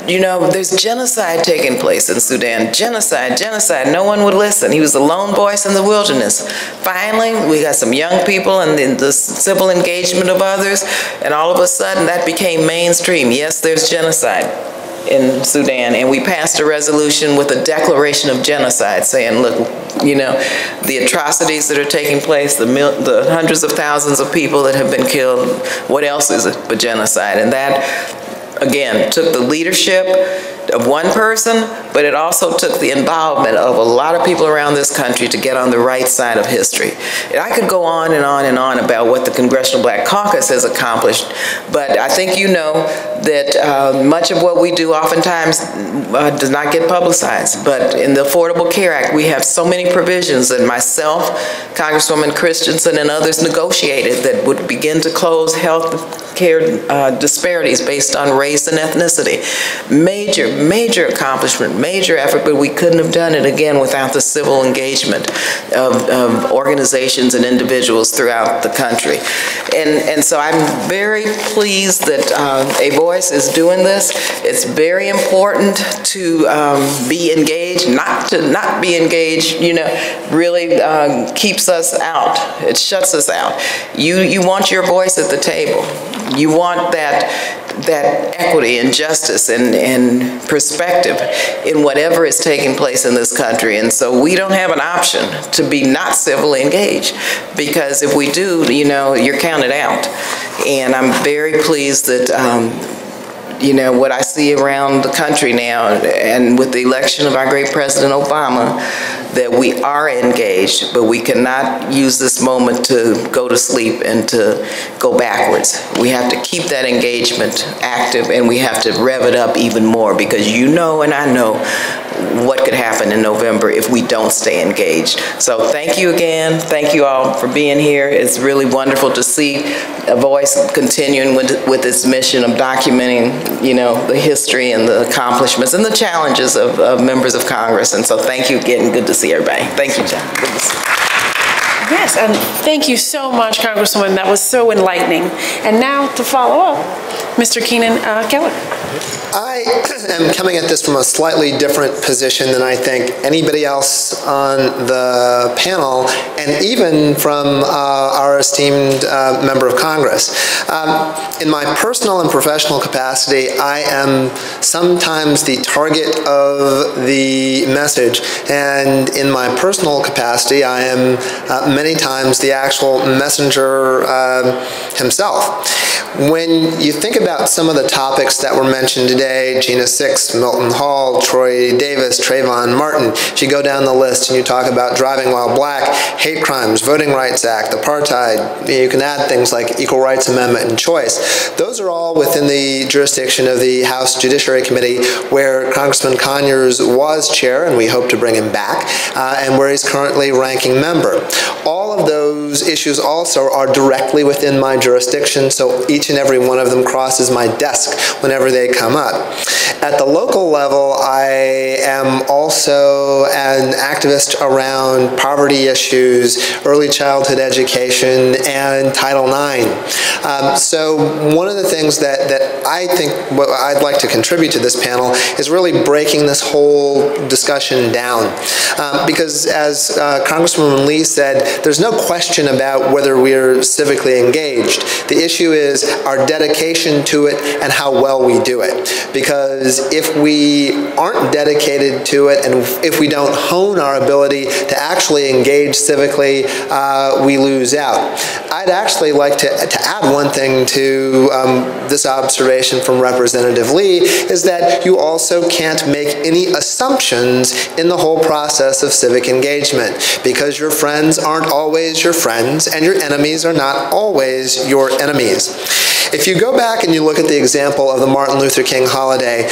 there's genocide taking place in Sudan. Genocide. No one would listen. He was the lone voice in the wilderness. Finally, we got some young people and the civil engagement of others, and all of a sudden that became mainstream. Yes, there's genocide in Sudan, and we passed a resolution with a declaration of genocide saying, look, the atrocities that are taking place, the hundreds of thousands of people that have been killed, what else is it but genocide? And that, again, took the leadership of one person, but it also took the involvement of a lot of people around this country to get on the right side of history. And I could go on and on and on about what the Congressional Black Caucus has accomplished, but I think you know that much of what we do oftentimes does not get publicized. But in the Affordable Care Act, we have so many provisions that myself, Congresswoman Christensen, and others negotiated that would begin to close health care disparities based on race and ethnicity. Major accomplishment, major effort, but we couldn't have done it again without the civil engagement of organizations and individuals throughout the country. And so I'm very pleased that Avoice is doing this. It's very important to be engaged, not to not be engaged, really keeps us out. It shuts us out. You want your voice at the table. You want that equity and justice and perspective in whatever is taking place in this country. And so we don't have an option to be not civilly engaged, because if we do, you're counted out. And I'm very pleased that what I see around the country now, and with the election of our great President Obama, that we are engaged, but we cannot use this moment to go to sleep and to go backwards. We have to keep that engagement active, and we have to rev it up even more, because and I know what could happen in November if we don't stay engaged. So thank you again. Thank you all for being here. It's really wonderful to see Avoice continuing with its mission of documenting, the history and the accomplishments and the challenges of members of Congress. And so thank you again. Good to see everybody. Thank you, John. Good to see you. Yes, and thank you so much, Congresswoman. That was so enlightening. And now to follow up, Mr. Kenneth Keller. I am coming at this from a slightly different position than I think anybody else on the panel, and even from our esteemed member of Congress. In my personal and professional capacity, I am sometimes the target of the message, and in my personal capacity, I am many times the actual messenger himself. When you think about some of the topics that were mentioned today, Gina Six, Milton Hall, Troy Davis, Trayvon Martin, if you go down the list and you talk about driving while black, hate crimes, Voting Rights Act, apartheid, you can add things like Equal Rights Amendment and choice. Those are all within the jurisdiction of the House Judiciary Committee, where Congressman Conyers was chair, and we hope to bring him back, and where he's currently ranking member. All of those issues also are directly within my jurisdiction, so each and every one of them crosses my desk whenever they come up. At the local level, I am also an activist around poverty issues, early childhood education, and Title IX. So one of the things that I think what I'd like to contribute to this panel is really breaking this whole discussion down. Because as Congresswoman Lee said, there's no question about whether we're civically engaged. The issue is our dedication to it and how well we do it. Because if we aren't dedicated to it, and if we don't hone our ability to actually engage civically, we lose out. I'd actually like to add one thing to this observation from Representative Lee, is that you also can't make any assumptions in the whole process of civic engagement, because your friends aren't always your friends, and your enemies are not always your enemies. If you go back and you look at the example of the Martin Luther King holiday,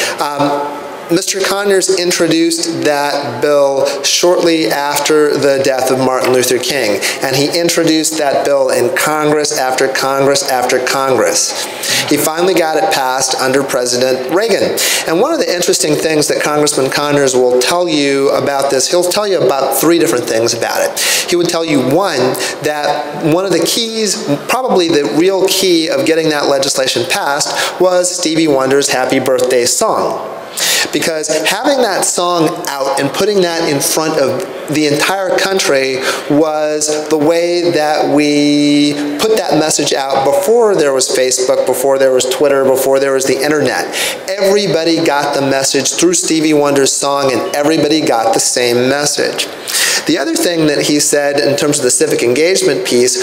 Mr. Conyers introduced that bill shortly after the death of Martin Luther King, and he introduced that bill in Congress after Congress after Congress. He finally got it passed under President Reagan. And one of the interesting things that Congressman Conyers will tell you about this, he'll tell you about 3 different things about it. He would tell you, one, that one of the keys, probably the real key of getting that legislation passed, was Stevie Wonder's Happy Birthday song. Because having that song out and putting that in front of the entire country was the way that we put that message out before there was Facebook, before there was Twitter, before there was the internet. Everybody got the message through Stevie Wonder's song, and everybody got the same message. The other thing that he said in terms of the civic engagement piece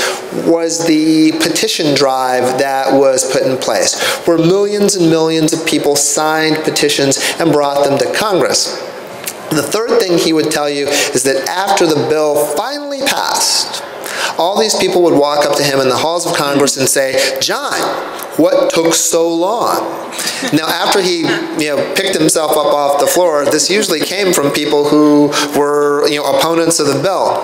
was the petition drive that was put in place, where millions and millions of people signed petitions and brought them to Congress. The third thing he would tell you is that after the bill finally passed, all these people would walk up to him in the halls of Congress and say, "John, what took so long?" Now, after he picked himself up off the floor, this usually came from people who were opponents of the bill.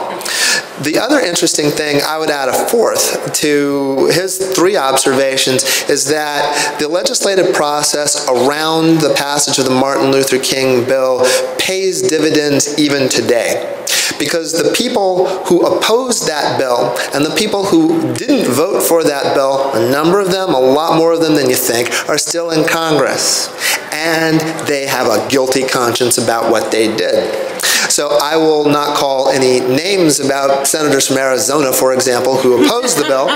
The other interesting thing, I would add a fourth to his 3 observations, is that the legislative process around the passage of the Martin Luther King bill pays dividends even today. Because the people who opposed that bill and the people who didn't vote for that bill, a number of them, a lot more of them than you think, are still in Congress. And they have a guilty conscience about what they did. So I will not call any names about senators from Arizona, for example, who opposed the bill,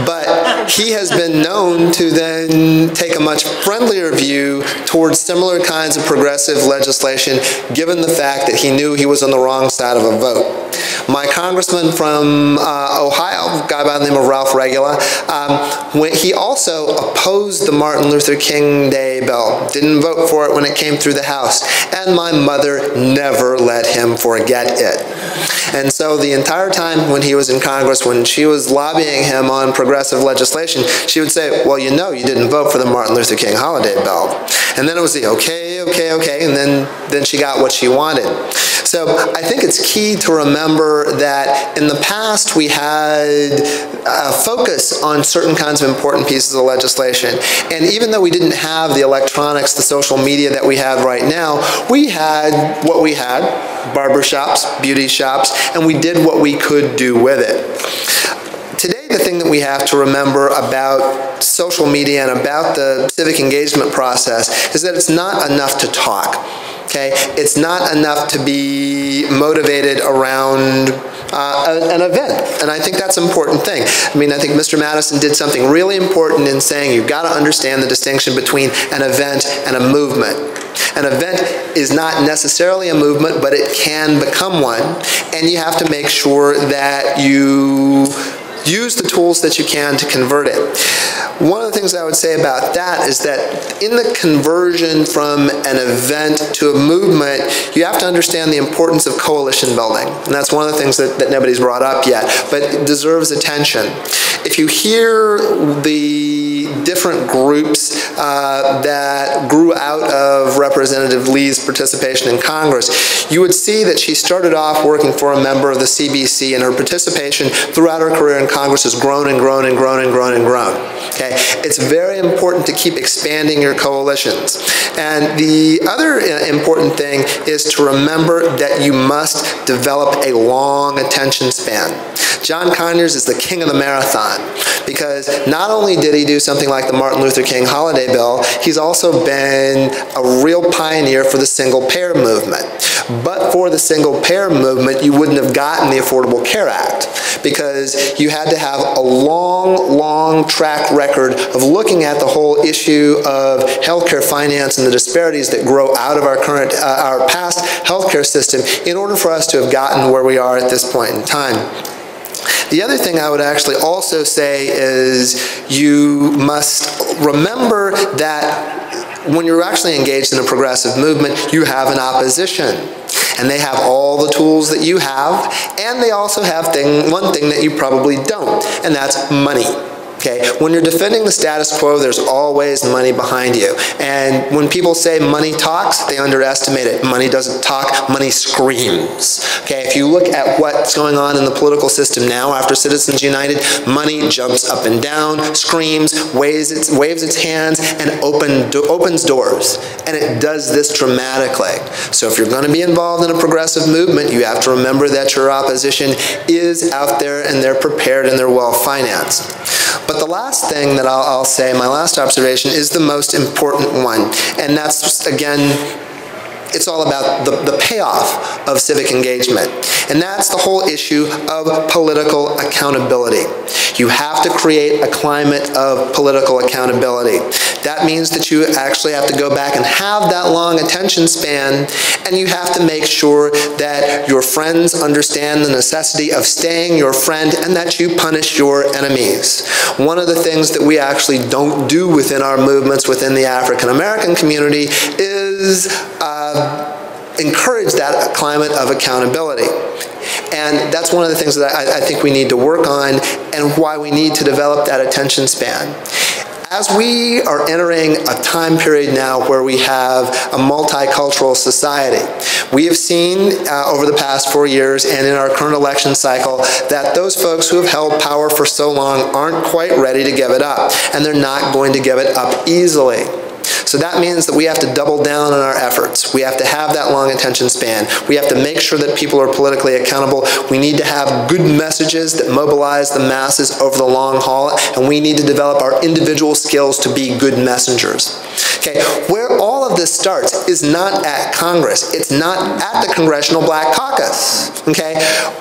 but he has been known to then take a much friendlier view towards similar kinds of progressive legislation, given the fact that he knew he was on the wrong side of a vote. My congressman from Ohio, a guy by the name of Ralph Regula, he also opposed the Martin Luther King Day bill, didn't vote for it when it came through the House, and my mother never let him forget it. And so the entire time when he was in Congress, when she was lobbying him on progressive legislation, she would say, "Well, you didn't vote for the Martin Luther King holiday bill." And then it was the okay, and then she got what she wanted. So I think it's key to remember that in the past we had a focus on certain kinds of important pieces of legislation. And even though we didn't have the electronics, the social media that we have right now, we had what we had, barbershops, beauty shops, and we did what we could do with it. Today, the thing that we have to remember about social media and about the civic engagement process is that it's not enough to talk. Okay? It's not enough to be motivated around an event, and I think that's an important thing. I mean, I think Mr. Madison did something really important in saying you've got to understand the distinction between an event and a movement. An event is not necessarily a movement, but it can become one, and you have to make sure that you use the tools that you can to convert it. One of the things I would say about that is that in the conversion from an event to a movement, you have to understand the importance of coalition building. And that's one of the things that nobody's brought up yet, but it deserves attention. If you hear the different groups that grew out of Representative Lee's participation in Congress, you would see that she started off working for a member of the CBC, and her participation throughout her career in Congress has grown and grown and grown and grown and grown. Okay? It's very important to keep expanding your coalitions. And the other important thing is to remember that you must develop a long attention span. John Conyers is the king of the marathon, because not only did he do something like the Martin Luther King holiday bill, he's also been a real pioneer for the single-payer movement. But for the single-payer movement, you wouldn't have gotten the Affordable Care Act, because you had to have a long, long track record of looking at the whole issue of healthcare finance and the disparities that grow out of our past healthcare system in order for us to have gotten where we are at this point in time. The other thing I would actually also say is you must remember that when you're actually engaged in a progressive movement, you have an opposition. And they have all the tools that you have, and they also have one thing that you probably don't, and that's money. Okay? When you're defending the status quo, there's always money behind you. And when people say money talks, they underestimate it. Money doesn't talk, money screams. Okay? If you look at what's going on in the political system now after Citizens United, money jumps up and down, screams, waves its hands, and opens doors. And it does this dramatically. So if you're going to be involved in a progressive movement, you have to remember that your opposition is out there and they're prepared and they're well financed. But the last thing that I'll say, my last observation, is the most important one. And that's, again, it's all about the payoff of civic engagement. And that's the whole issue of political accountability. You have to create a climate of political accountability. That means that you actually have to go back and have that long attention span, and you have to make sure that your friends understand the necessity of staying your friend and that you punish your enemies. One of the things that we actually don't do within our movements within the African American community is encourage that climate of accountability. And that's one of the things that I think we need to work on and why we need to develop that attention span. As we are entering a time period now where we have a multicultural society, we have seen over the past 4 years and in our current election cycle that those folks who have held power for so long aren't quite ready to give it up, and they're not going to give it up easily. So that means that we have to double down on our efforts. We have to have that long attention span. We have to make sure that people are politically accountable. We need to have good messages that mobilize the masses over the long haul, and we need to develop our individual skills to be good messengers. Okay, where all of this starts is not at Congress. It's not at the Congressional Black Caucus. Okay,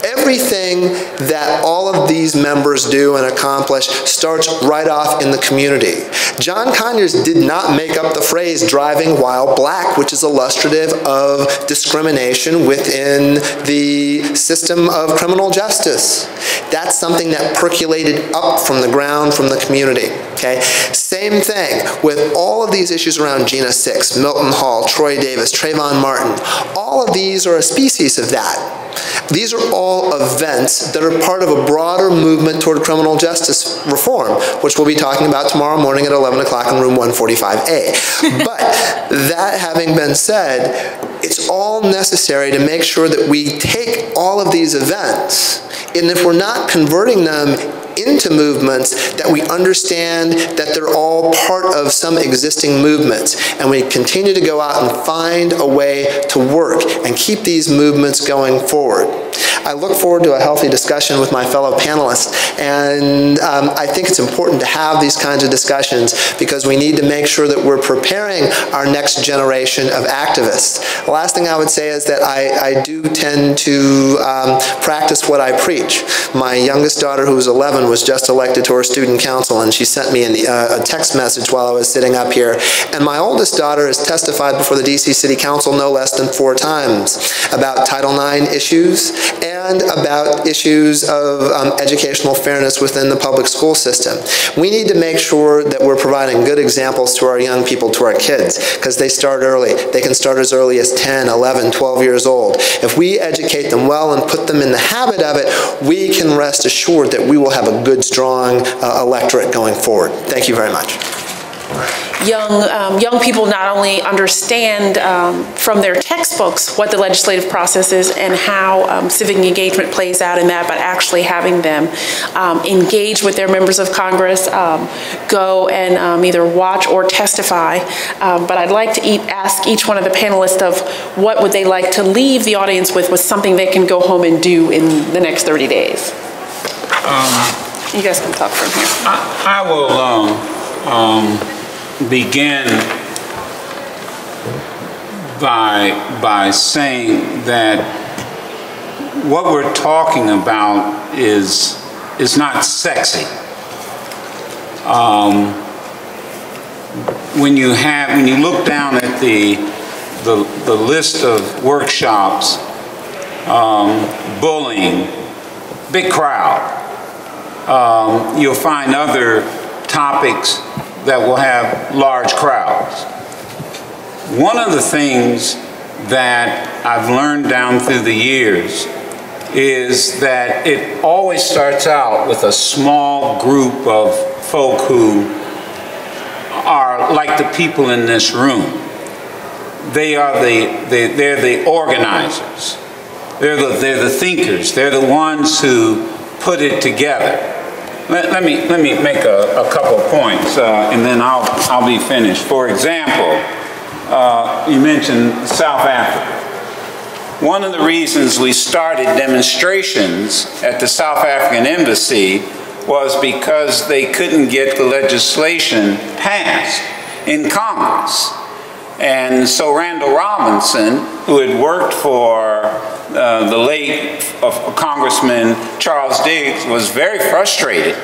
everything that all of these members do and accomplish starts right off in the community. John Conyers did not make up the phrase driving while black, which is illustrative of discrimination within the system of criminal justice. That's something that percolated up from the ground, from the community. Okay? Same thing with all of these issues around Gina Six, Milton Hall, Troy Davis, Trayvon Martin. All of these are a species of that. These are all events that are part of a broader movement toward criminal justice reform, which we'll be talking about tomorrow morning at 11 o'clock in room 145A. But that having been said, it's all necessary to make sure that we take all of these events, and if we're not converting them into movements, that we understand that they're all part of some existing movements, and we continue to go out and find a way to work and keep these movements going forward. I look forward to a healthy discussion with my fellow panelists, and I think it's important to have these kinds of discussions because we need to make sure that we're preparing our next generation of activists. The last thing I would say is that I do tend to practice what I preach. My youngest daughter, who's 11, was just elected to her student council, and she sent me a text message while I was sitting up here. And my oldest daughter has testified before the DC City Council no less than 4 times about Title IX issues and about issues of educational fairness within the public school system. We need to make sure that we're providing good examples to our young people, to our kids, because they start early. They can start as early as 10, 11, 12 years old. If we educate them well and put them in the habit of it, we can rest assured that we will have a good, strong electorate going forward. Thank you very much. Young people not only understand from their textbooks what the legislative process is and how civic engagement plays out in that, but actually having them engage with their members of Congress, go and either watch or testify. But I'd like to ask each one of the panelists of what would they like to leave the audience with something they can go home and do in the next 30 days. You guys can talk from here. I will begin by saying that what we're talking about is not sexy. When you look down at the list of workshops, bullying, big crowd, you'll find other topics that will have large crowds. One of the things that I've learned down through the years is that it always starts out with a small group of folk who are like the people in this room. They're the organizers. They're the thinkers. They're the ones who put it together. Let me make a couple of points, and then I'll be finished. For example, you mentioned South Africa. One of the reasons we started demonstrations at the South African Embassy was because they couldn't get the legislation passed in Congress. And so Randall Robinson, who had worked for the late Congressman Charles Diggs, was very frustrated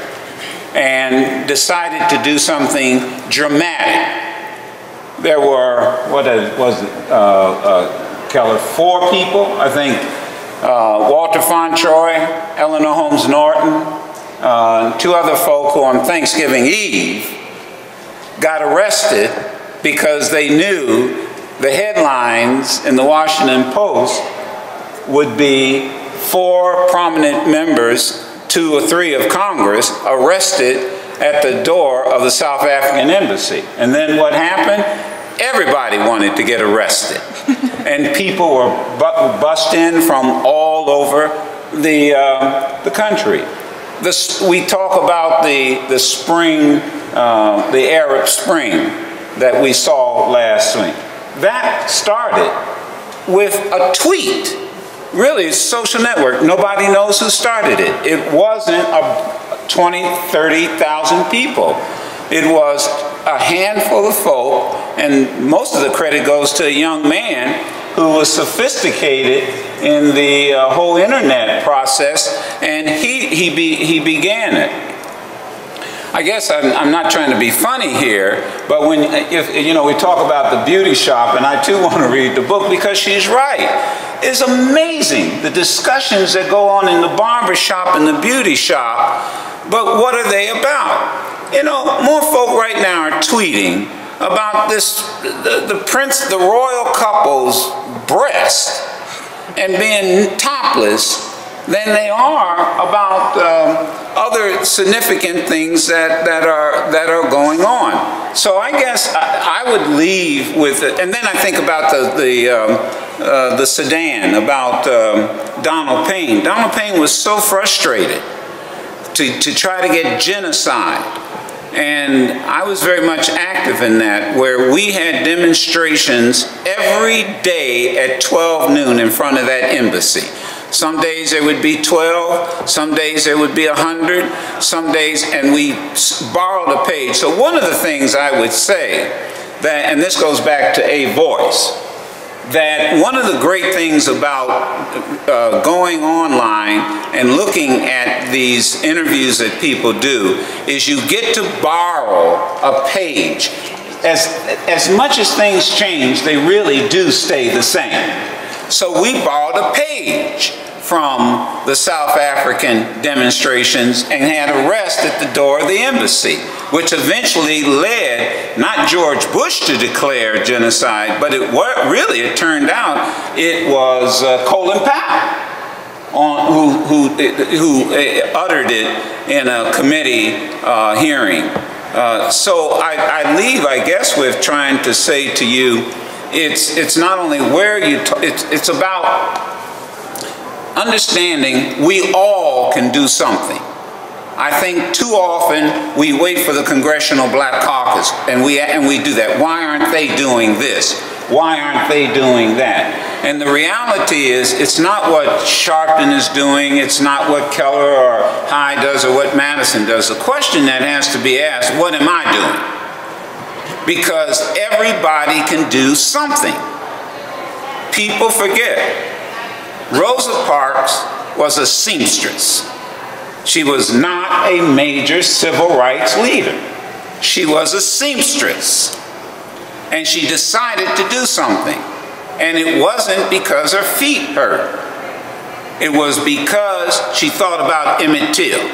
and decided to do something dramatic. There were, Keller, 4 people, I think, Walter Fauntroy, Eleanor Holmes Norton, 2 other folk who on Thanksgiving Eve got arrested because they knew the headlines in the Washington Post would be 4 prominent members, 2 or 3 of Congress, arrested at the door of the South African Embassy. And then what happened? Everybody wanted to get arrested. And people were bussed in from all over the country. We talk about the spring, the Arab Spring that we saw last spring. That started with a tweet. Really, it's a social network. Nobody knows who started it. It wasn't 20, 30,000 people. It was a handful of folk, and most of the credit goes to a young man who was sophisticated in the whole internet process, and he began it. I guess I'm not trying to be funny here, but we talk about the beauty shop, and I too want to read the book because she's right. It's amazing the discussions that go on in the barber shop and the beauty shop, but what are they about? More folk right now are tweeting about the royal couple's breast and being topless than they are about other significant things that are going on. So I guess I would leave with it, and then I think about the Sudan, about Donald Payne. Donald Payne was so frustrated to try to get genocide. And I was very much active in that, where we had demonstrations every day at 12 noon in front of that embassy. Some days there would be 12, some days there would be 100, some days, and we borrowed a page. So one of the things I would say, and this goes back to Avoice, that one of the great things about going online and looking at these interviews that people do is you get to borrow a page. As much as things change, they really do stay the same. So we borrowed a page from the South African demonstrations and had arrest at the door of the embassy, which eventually led not George Bush to declare genocide, but it turned out it was Colin Powell who uttered it in a committee hearing. So I leave, I guess, with trying to say to you, it's not only where it's about understanding we all can do something. I think too often we wait for the Congressional Black Caucus and we do that. Why aren't they doing this? Why aren't they doing that? And the reality is, it's not what Sharpton is doing, it's not what Keller or High does or what Madison does. The question that has to be asked, what am I doing? Because everybody can do something. People forget. Rosa Parks was a seamstress. She was not a major civil rights leader. She was a seamstress. And she decided to do something. And it wasn't because her feet hurt. It was because she thought about Emmett Till.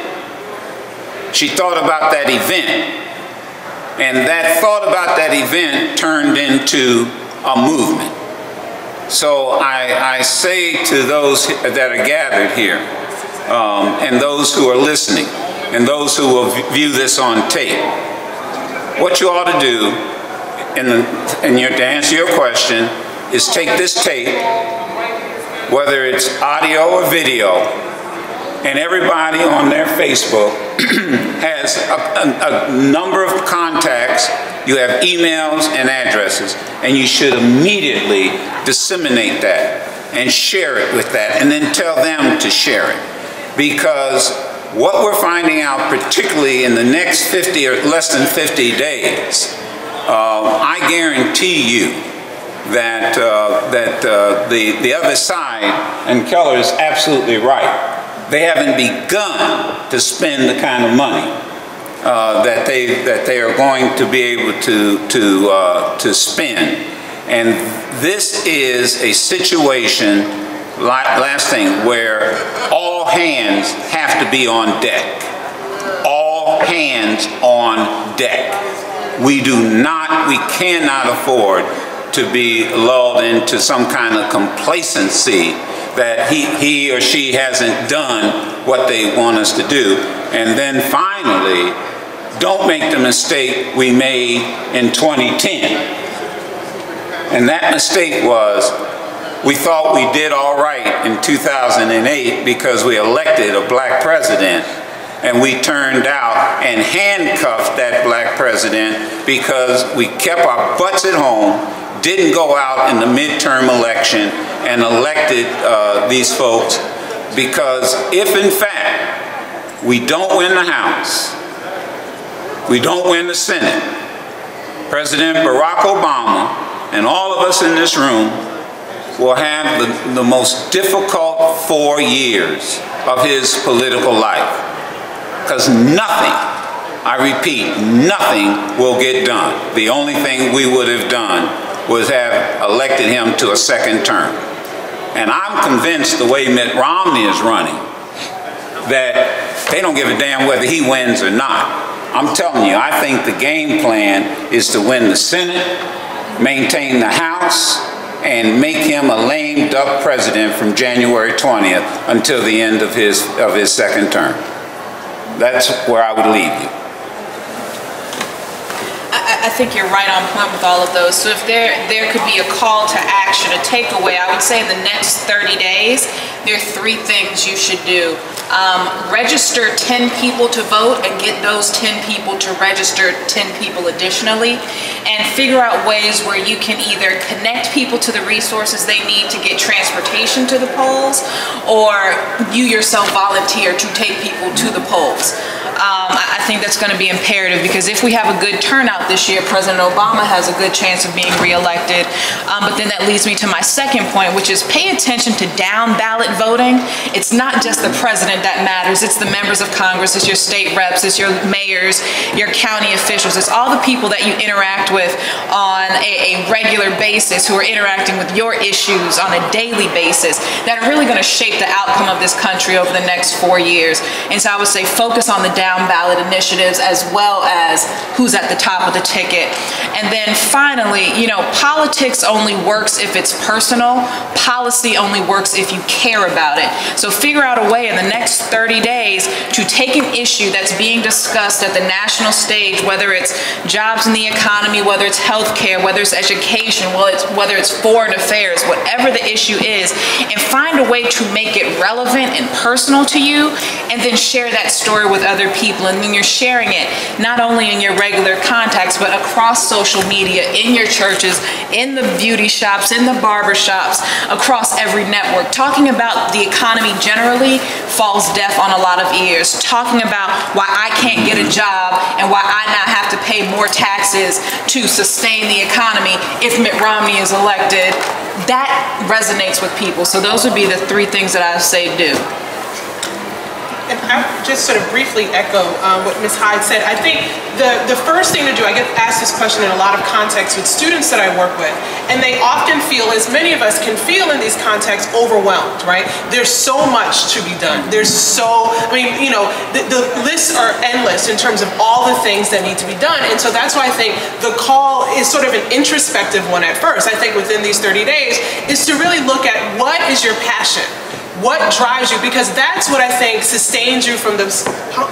She thought about that event. And that thought about that event turned into a movement. So I say to those that are gathered here, and those who are listening, and those who will view this on tape, what you ought to do, to answer your question, is take this tape, whether it's audio or video, and everybody on their Facebook has a number of contacts. You have emails and addresses, and you should immediately disseminate that and share it with that, and then tell them to share it. Because what we're finding out, particularly in the next 50 or less than 50 days, I guarantee you that, the other side, and Keller is absolutely right, they haven't begun to spend the kind of money that they are going to be able to spend. And this is a situation, last thing, where all hands have to be on deck. All hands on deck. We cannot afford to be lulled into some kind of complacency that he or she hasn't done what they want us to do. And then finally, don't make the mistake we made in 2010. And that mistake was, we thought we did all right in 2008 because we elected a black president, and we turned out and handcuffed that black president because we kept our butts at home, didn't go out in the midterm election and elected these folks, because if in fact we don't win the House, we don't win the Senate, President Barack Obama and all of us in this room will have the most difficult 4 years of his political life. Because nothing, I repeat, nothing will get done. The only thing we would have done was have elected him to a second term. And I'm convinced the way Mitt Romney is running, that they don't give a damn whether he wins or not. I'm telling you, I think the game plan is to win the Senate, maintain the House, and make him a lame duck president from January 20th until the end of his second term. That's where I would leave you. I think you're right on point with all of those. So if there could be a call to action, a takeaway, I would say in the next 30 days, there are 3 things you should do. Register 10 people to vote and get those 10 people to register 10 people additionally, and figure out ways where you can either connect people to the resources they need to get transportation to the polls, or you yourself volunteer to take people to the polls. I think that's going to be imperative, because if we have a good turnout this year, President Obama has a good chance of being reelected. But then that leads me to my second point, which is pay attention to down ballot voting. It's not just the president that matters. It's the members of Congress, it's your state reps, it's your mayors, your county officials. It's all the people that you interact with on a regular basis, who are interacting with your issues on a daily basis, that are really going to shape the outcome of this country over the next 4 years. And so I would say focus on the down ballot initiatives as well as who's at the top of the ticket. And then finally, you know, politics only works if it's personal. Policy only works if you care about it. So figure out a way in the next 30 days to take an issue that's being discussed at the national stage, whether it's jobs in the economy, whether it's healthcare, whether it's education, whether it's foreign affairs, whatever the issue is, and find a way to make it relevant and personal to you, and then share that story with other people. And then you're sharing it not only in your regular contacts, but across social media, in your churches, in the beauty shops, in the barber shops, across every network. Talking about the economy generally falls deaf on a lot of ears. Talking about why I can't get a job and why I now have to pay more taxes to sustain the economy if Mitt Romney is elected, that resonates with people. So those would be the 3 things that I say do. And I would just sort of briefly echo what Ms. Hyde said. I think the first thing to do, I get asked this question in a lot of contexts with students that I work with, and they often feel, as many of us can feel in these contexts, overwhelmed, right? There's so much to be done. There's so, I mean, you know, the lists are endless in terms of all the things that need to be done. And so that's why I think the call is sort of an introspective one at first. I think within these 30 days is to really look at what is your passion? what drives you, because that's what I think sustains you from this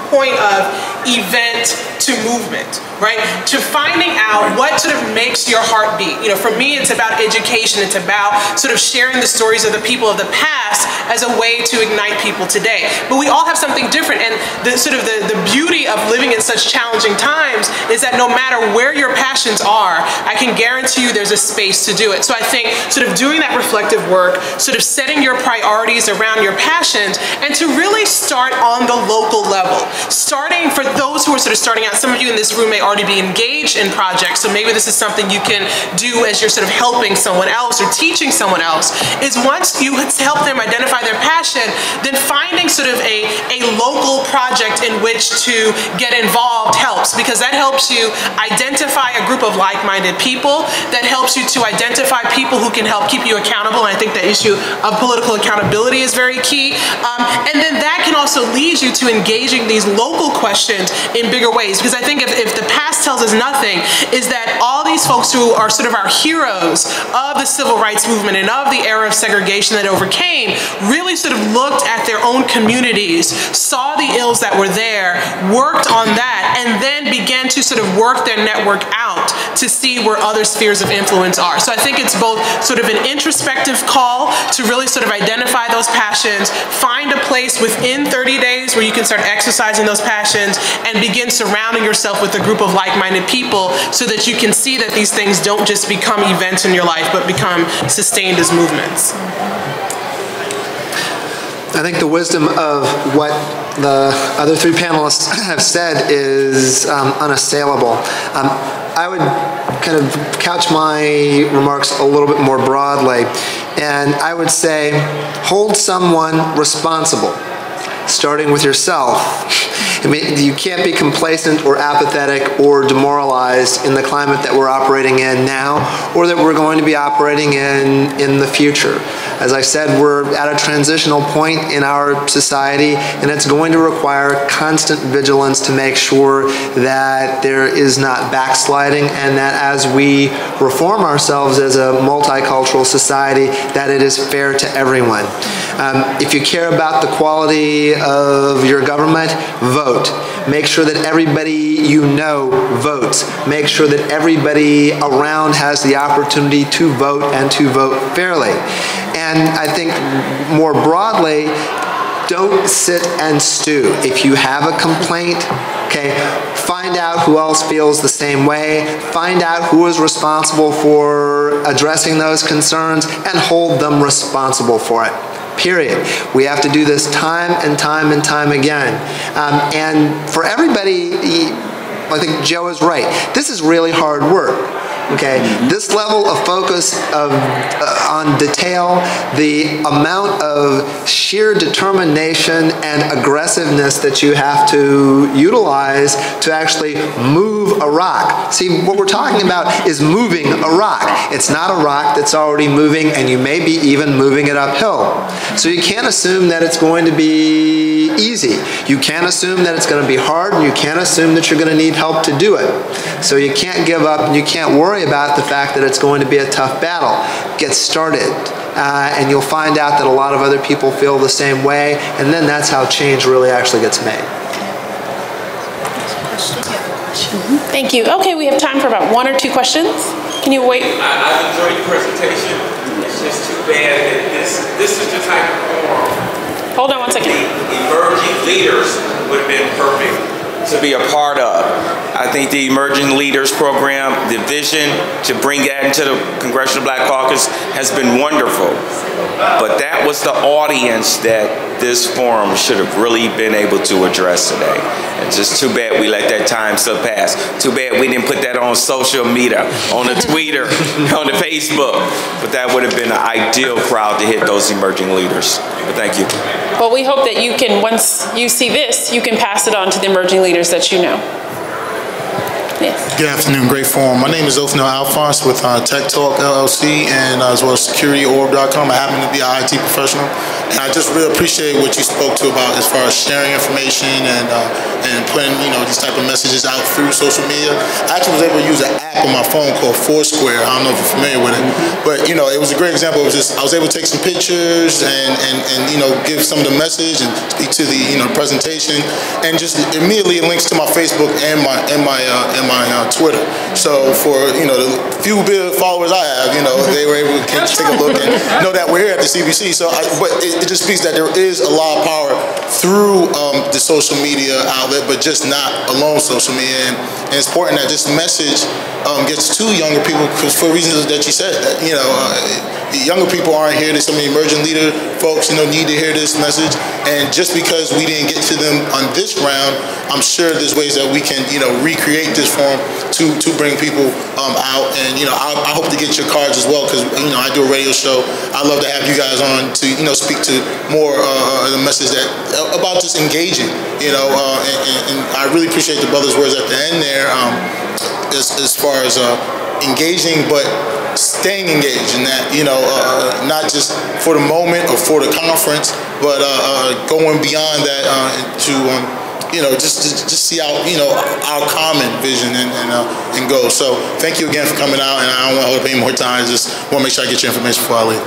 point of event to movement, right? To finding out what sort of makes your heart beat. You know, for me, it's about education. It's about sort of sharing the stories of the people of the past as a way to ignite people today. But we all have something different, and the beauty of living in such challenging times is that no matter where your passions are, I can guarantee you there's a space to do it. So I think sort of doing that reflective work, sort of setting your priorities around your passions, and to really start on the local level. Starting, for those who are sort of starting out, some of you in this room may already be engaged in projects, so maybe this is something you can do as you're sort of helping someone else or teaching someone else, is once you help them identify their passion, then finding sort of a local project in which to get involved helps, because that helps you identify a group of like-minded people, that helps you to identify people who can help keep you accountable, and I think the issue of political accountability is very key, and then that can also lead you to engaging these local questions in bigger ways, because I think if the past tells us nothing, is that all these folks who are sort of our heroes of the civil rights movement and of the era of segregation that overcame really sort of looked at their own communities, saw the ills that were there, worked on that, and then began to sort of work their network out to see where other spheres of influence are. So I think it's both sort of an introspective call to really sort of identify those passions, find a place within 30 days where you can start exercising those passions, and begin surrounding yourself with a group of like-minded people so that you can see that these things don't just become events in your life, but become sustained as movements. I think the wisdom of what the other three panelists have said is unassailable. I would kind of couch my remarks a little bit more broadly, and I would say hold someone responsible, starting with yourself. I mean, you can't be complacent or apathetic or demoralized in the climate that we're operating in now, or that we're going to be operating in the future. As I said, we're at a transitional point in our society, and it's going to require constant vigilance to make sure that there is not backsliding, and that as we reform ourselves as a multicultural society, that it is fair to everyone. If you care about the quality of your government, vote. Make sure that everybody you know votes. Make sure that everybody around has the opportunity to vote and to vote fairly. And I think more broadly, don't sit and stew. If you have a complaint, okay, find out who else feels the same way, find out who is responsible for addressing those concerns, and hold them responsible for it. Period. We have to do this time and time and time again. And for everybody, I think Joe is right. This is really hard work. Okay, this level of focus on detail, the amount of sheer determination and aggressiveness that you have to utilize to actually move a rock. See, what we're talking about is moving a rock. It's not a rock that's already moving, and you may be even moving it uphill. So you can't assume that it's going to be easy. You can't assume that it's going to be hard, and you can't assume that you're going to need help to do it. So you can't give up, and you can't worry about the fact that it's going to be a tough battle. Get started, and you'll find out that a lot of other people feel the same way, and then that's how change really actually gets made. Thank you. Okay, we have time for about 1 or 2 questions. Can you wait? I enjoyed your presentation. It's just too bad that this is the type of forum. Hold on 1 second. Emerging leaders would have been perfect to be a part of. I think the Emerging Leaders Program, the vision to bring that into the Congressional Black Caucus has been wonderful. But that was the audience that this forum should have really been able to address today. It's just too bad we let that time slip pass. Too bad we didn't put that on social media, on the Twitter, on the Facebook. But that would have been an ideal crowd to hit those emerging leaders. But thank you. Well, we hope that you can, once you see this, you can pass it on to the emerging leaders that you know. Yes. Good afternoon, great forum. My name is Othniel Alphonse with Tech Talk LLC and as well as SecurityOrb.com. I happen to be an IT professional, and I just really appreciate what you spoke to about as far as sharing information and putting these type of messages out through social media. I actually was able to use an app on my phone called Foursquare. I don't know if you're familiar with it, but it was a great example of just I was able to take some pictures and give some of the message and speak to the presentation, and just immediately it links to my Facebook and my Twitter. So for the few bit followers I have, they were able to take a look and know that we're here at the CBC. So, but it just speaks that there is a lot of power through the social media outlet, but just not alone social media. And it's important that this message gets to younger people, because for reasons that you said, that younger people aren't here. There's some emerging leader folks need to hear this message, and just because we didn't get to them on this round, I'm sure there's ways that we can recreate this forum to bring people out. And I hope to get your cards as well, because I do a radio show. I'd love to have you guys on to speak to more the message that about just engaging, and I really appreciate the brother's words at the end there, as far as engaging, but staying engaged in that, not just for the moment or for the conference, but going beyond that to just see out our common vision and goals. So thank you again for coming out, and I don't want to hold up any more time. Just want to make sure I get your information before I leave.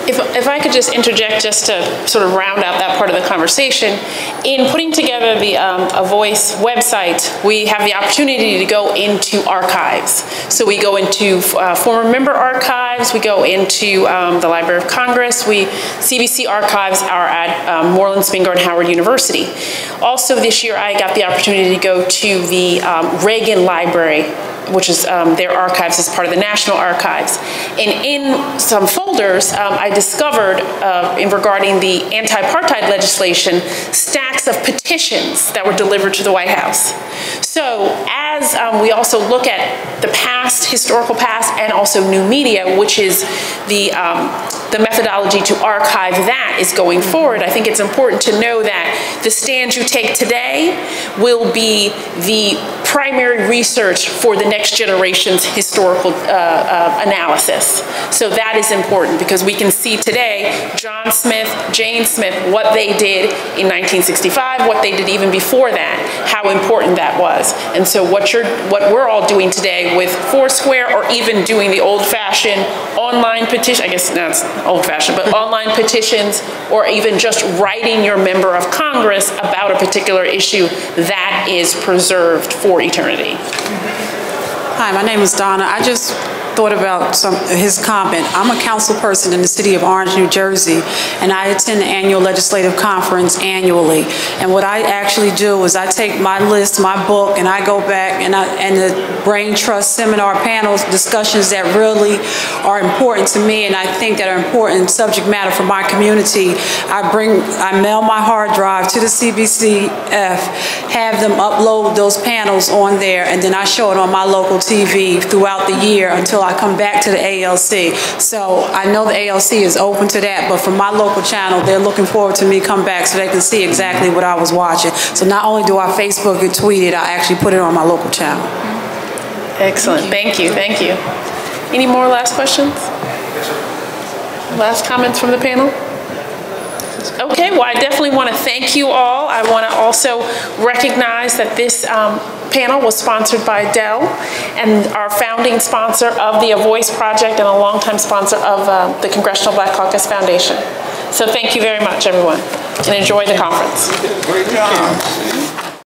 If I could just interject just to sort of round out that part of the conversation, in putting together the Avoice website, we have the opportunity to go into archives. So we go into former member archives, we go into the Library of Congress, CBC archives are at Moreland, Spingarn, and Howard University. Also this year I got the opportunity to go to the Reagan Library, which is their archives as part of the National Archives. And in some folders, I discovered, in regarding the anti-apartheid legislation, stacks of petitions that were delivered to the White House. So as we also look at the past, historical past, and also new media, which is the methodology to archive that is going forward, I think it's important to know that the stand you take today will be the primary research for the next generation's historical analysis. So that is important, because we can see today John Smith, Jane Smith, what they did in 1965, what they did even before that, how important that was. And so what we're all doing today with Foursquare, or even doing the old-fashioned online petition, I guess now it's old-fashioned, but online petitions, or even just writing your member of Congress about a particular issue, that is preserved for eternity. Hi, my name is Donna. I just thought about his comment. I'm a council person in the city of Orange, New Jersey, and I attend the annual legislative conference annually. And what I actually do is I take my list, my book, and I go back and the Brain Trust seminar panels, discussions that really are important to me and I think that are important subject matter for my community. I mail my hard drive to the CBCF, have them upload those panels on there, and then I show it on my local TV throughout the year until I come back to the ALC. So I know the ALC is open to that, but from my local channel, they're looking forward to me come back so they can see exactly what I was watching. So not only do I Facebook and tweet it, I actually put it on my local channel. Excellent. Thank you. Thank you. Any more last questions? Last comments from the panel? Okay, well, I definitely want to thank you all. I want to also recognize that this panel was sponsored by Dell, and our founding sponsor of the Avoice project and a longtime sponsor of the Congressional Black Caucus Foundation. So thank you very much, everyone, and enjoy the conference. Great job.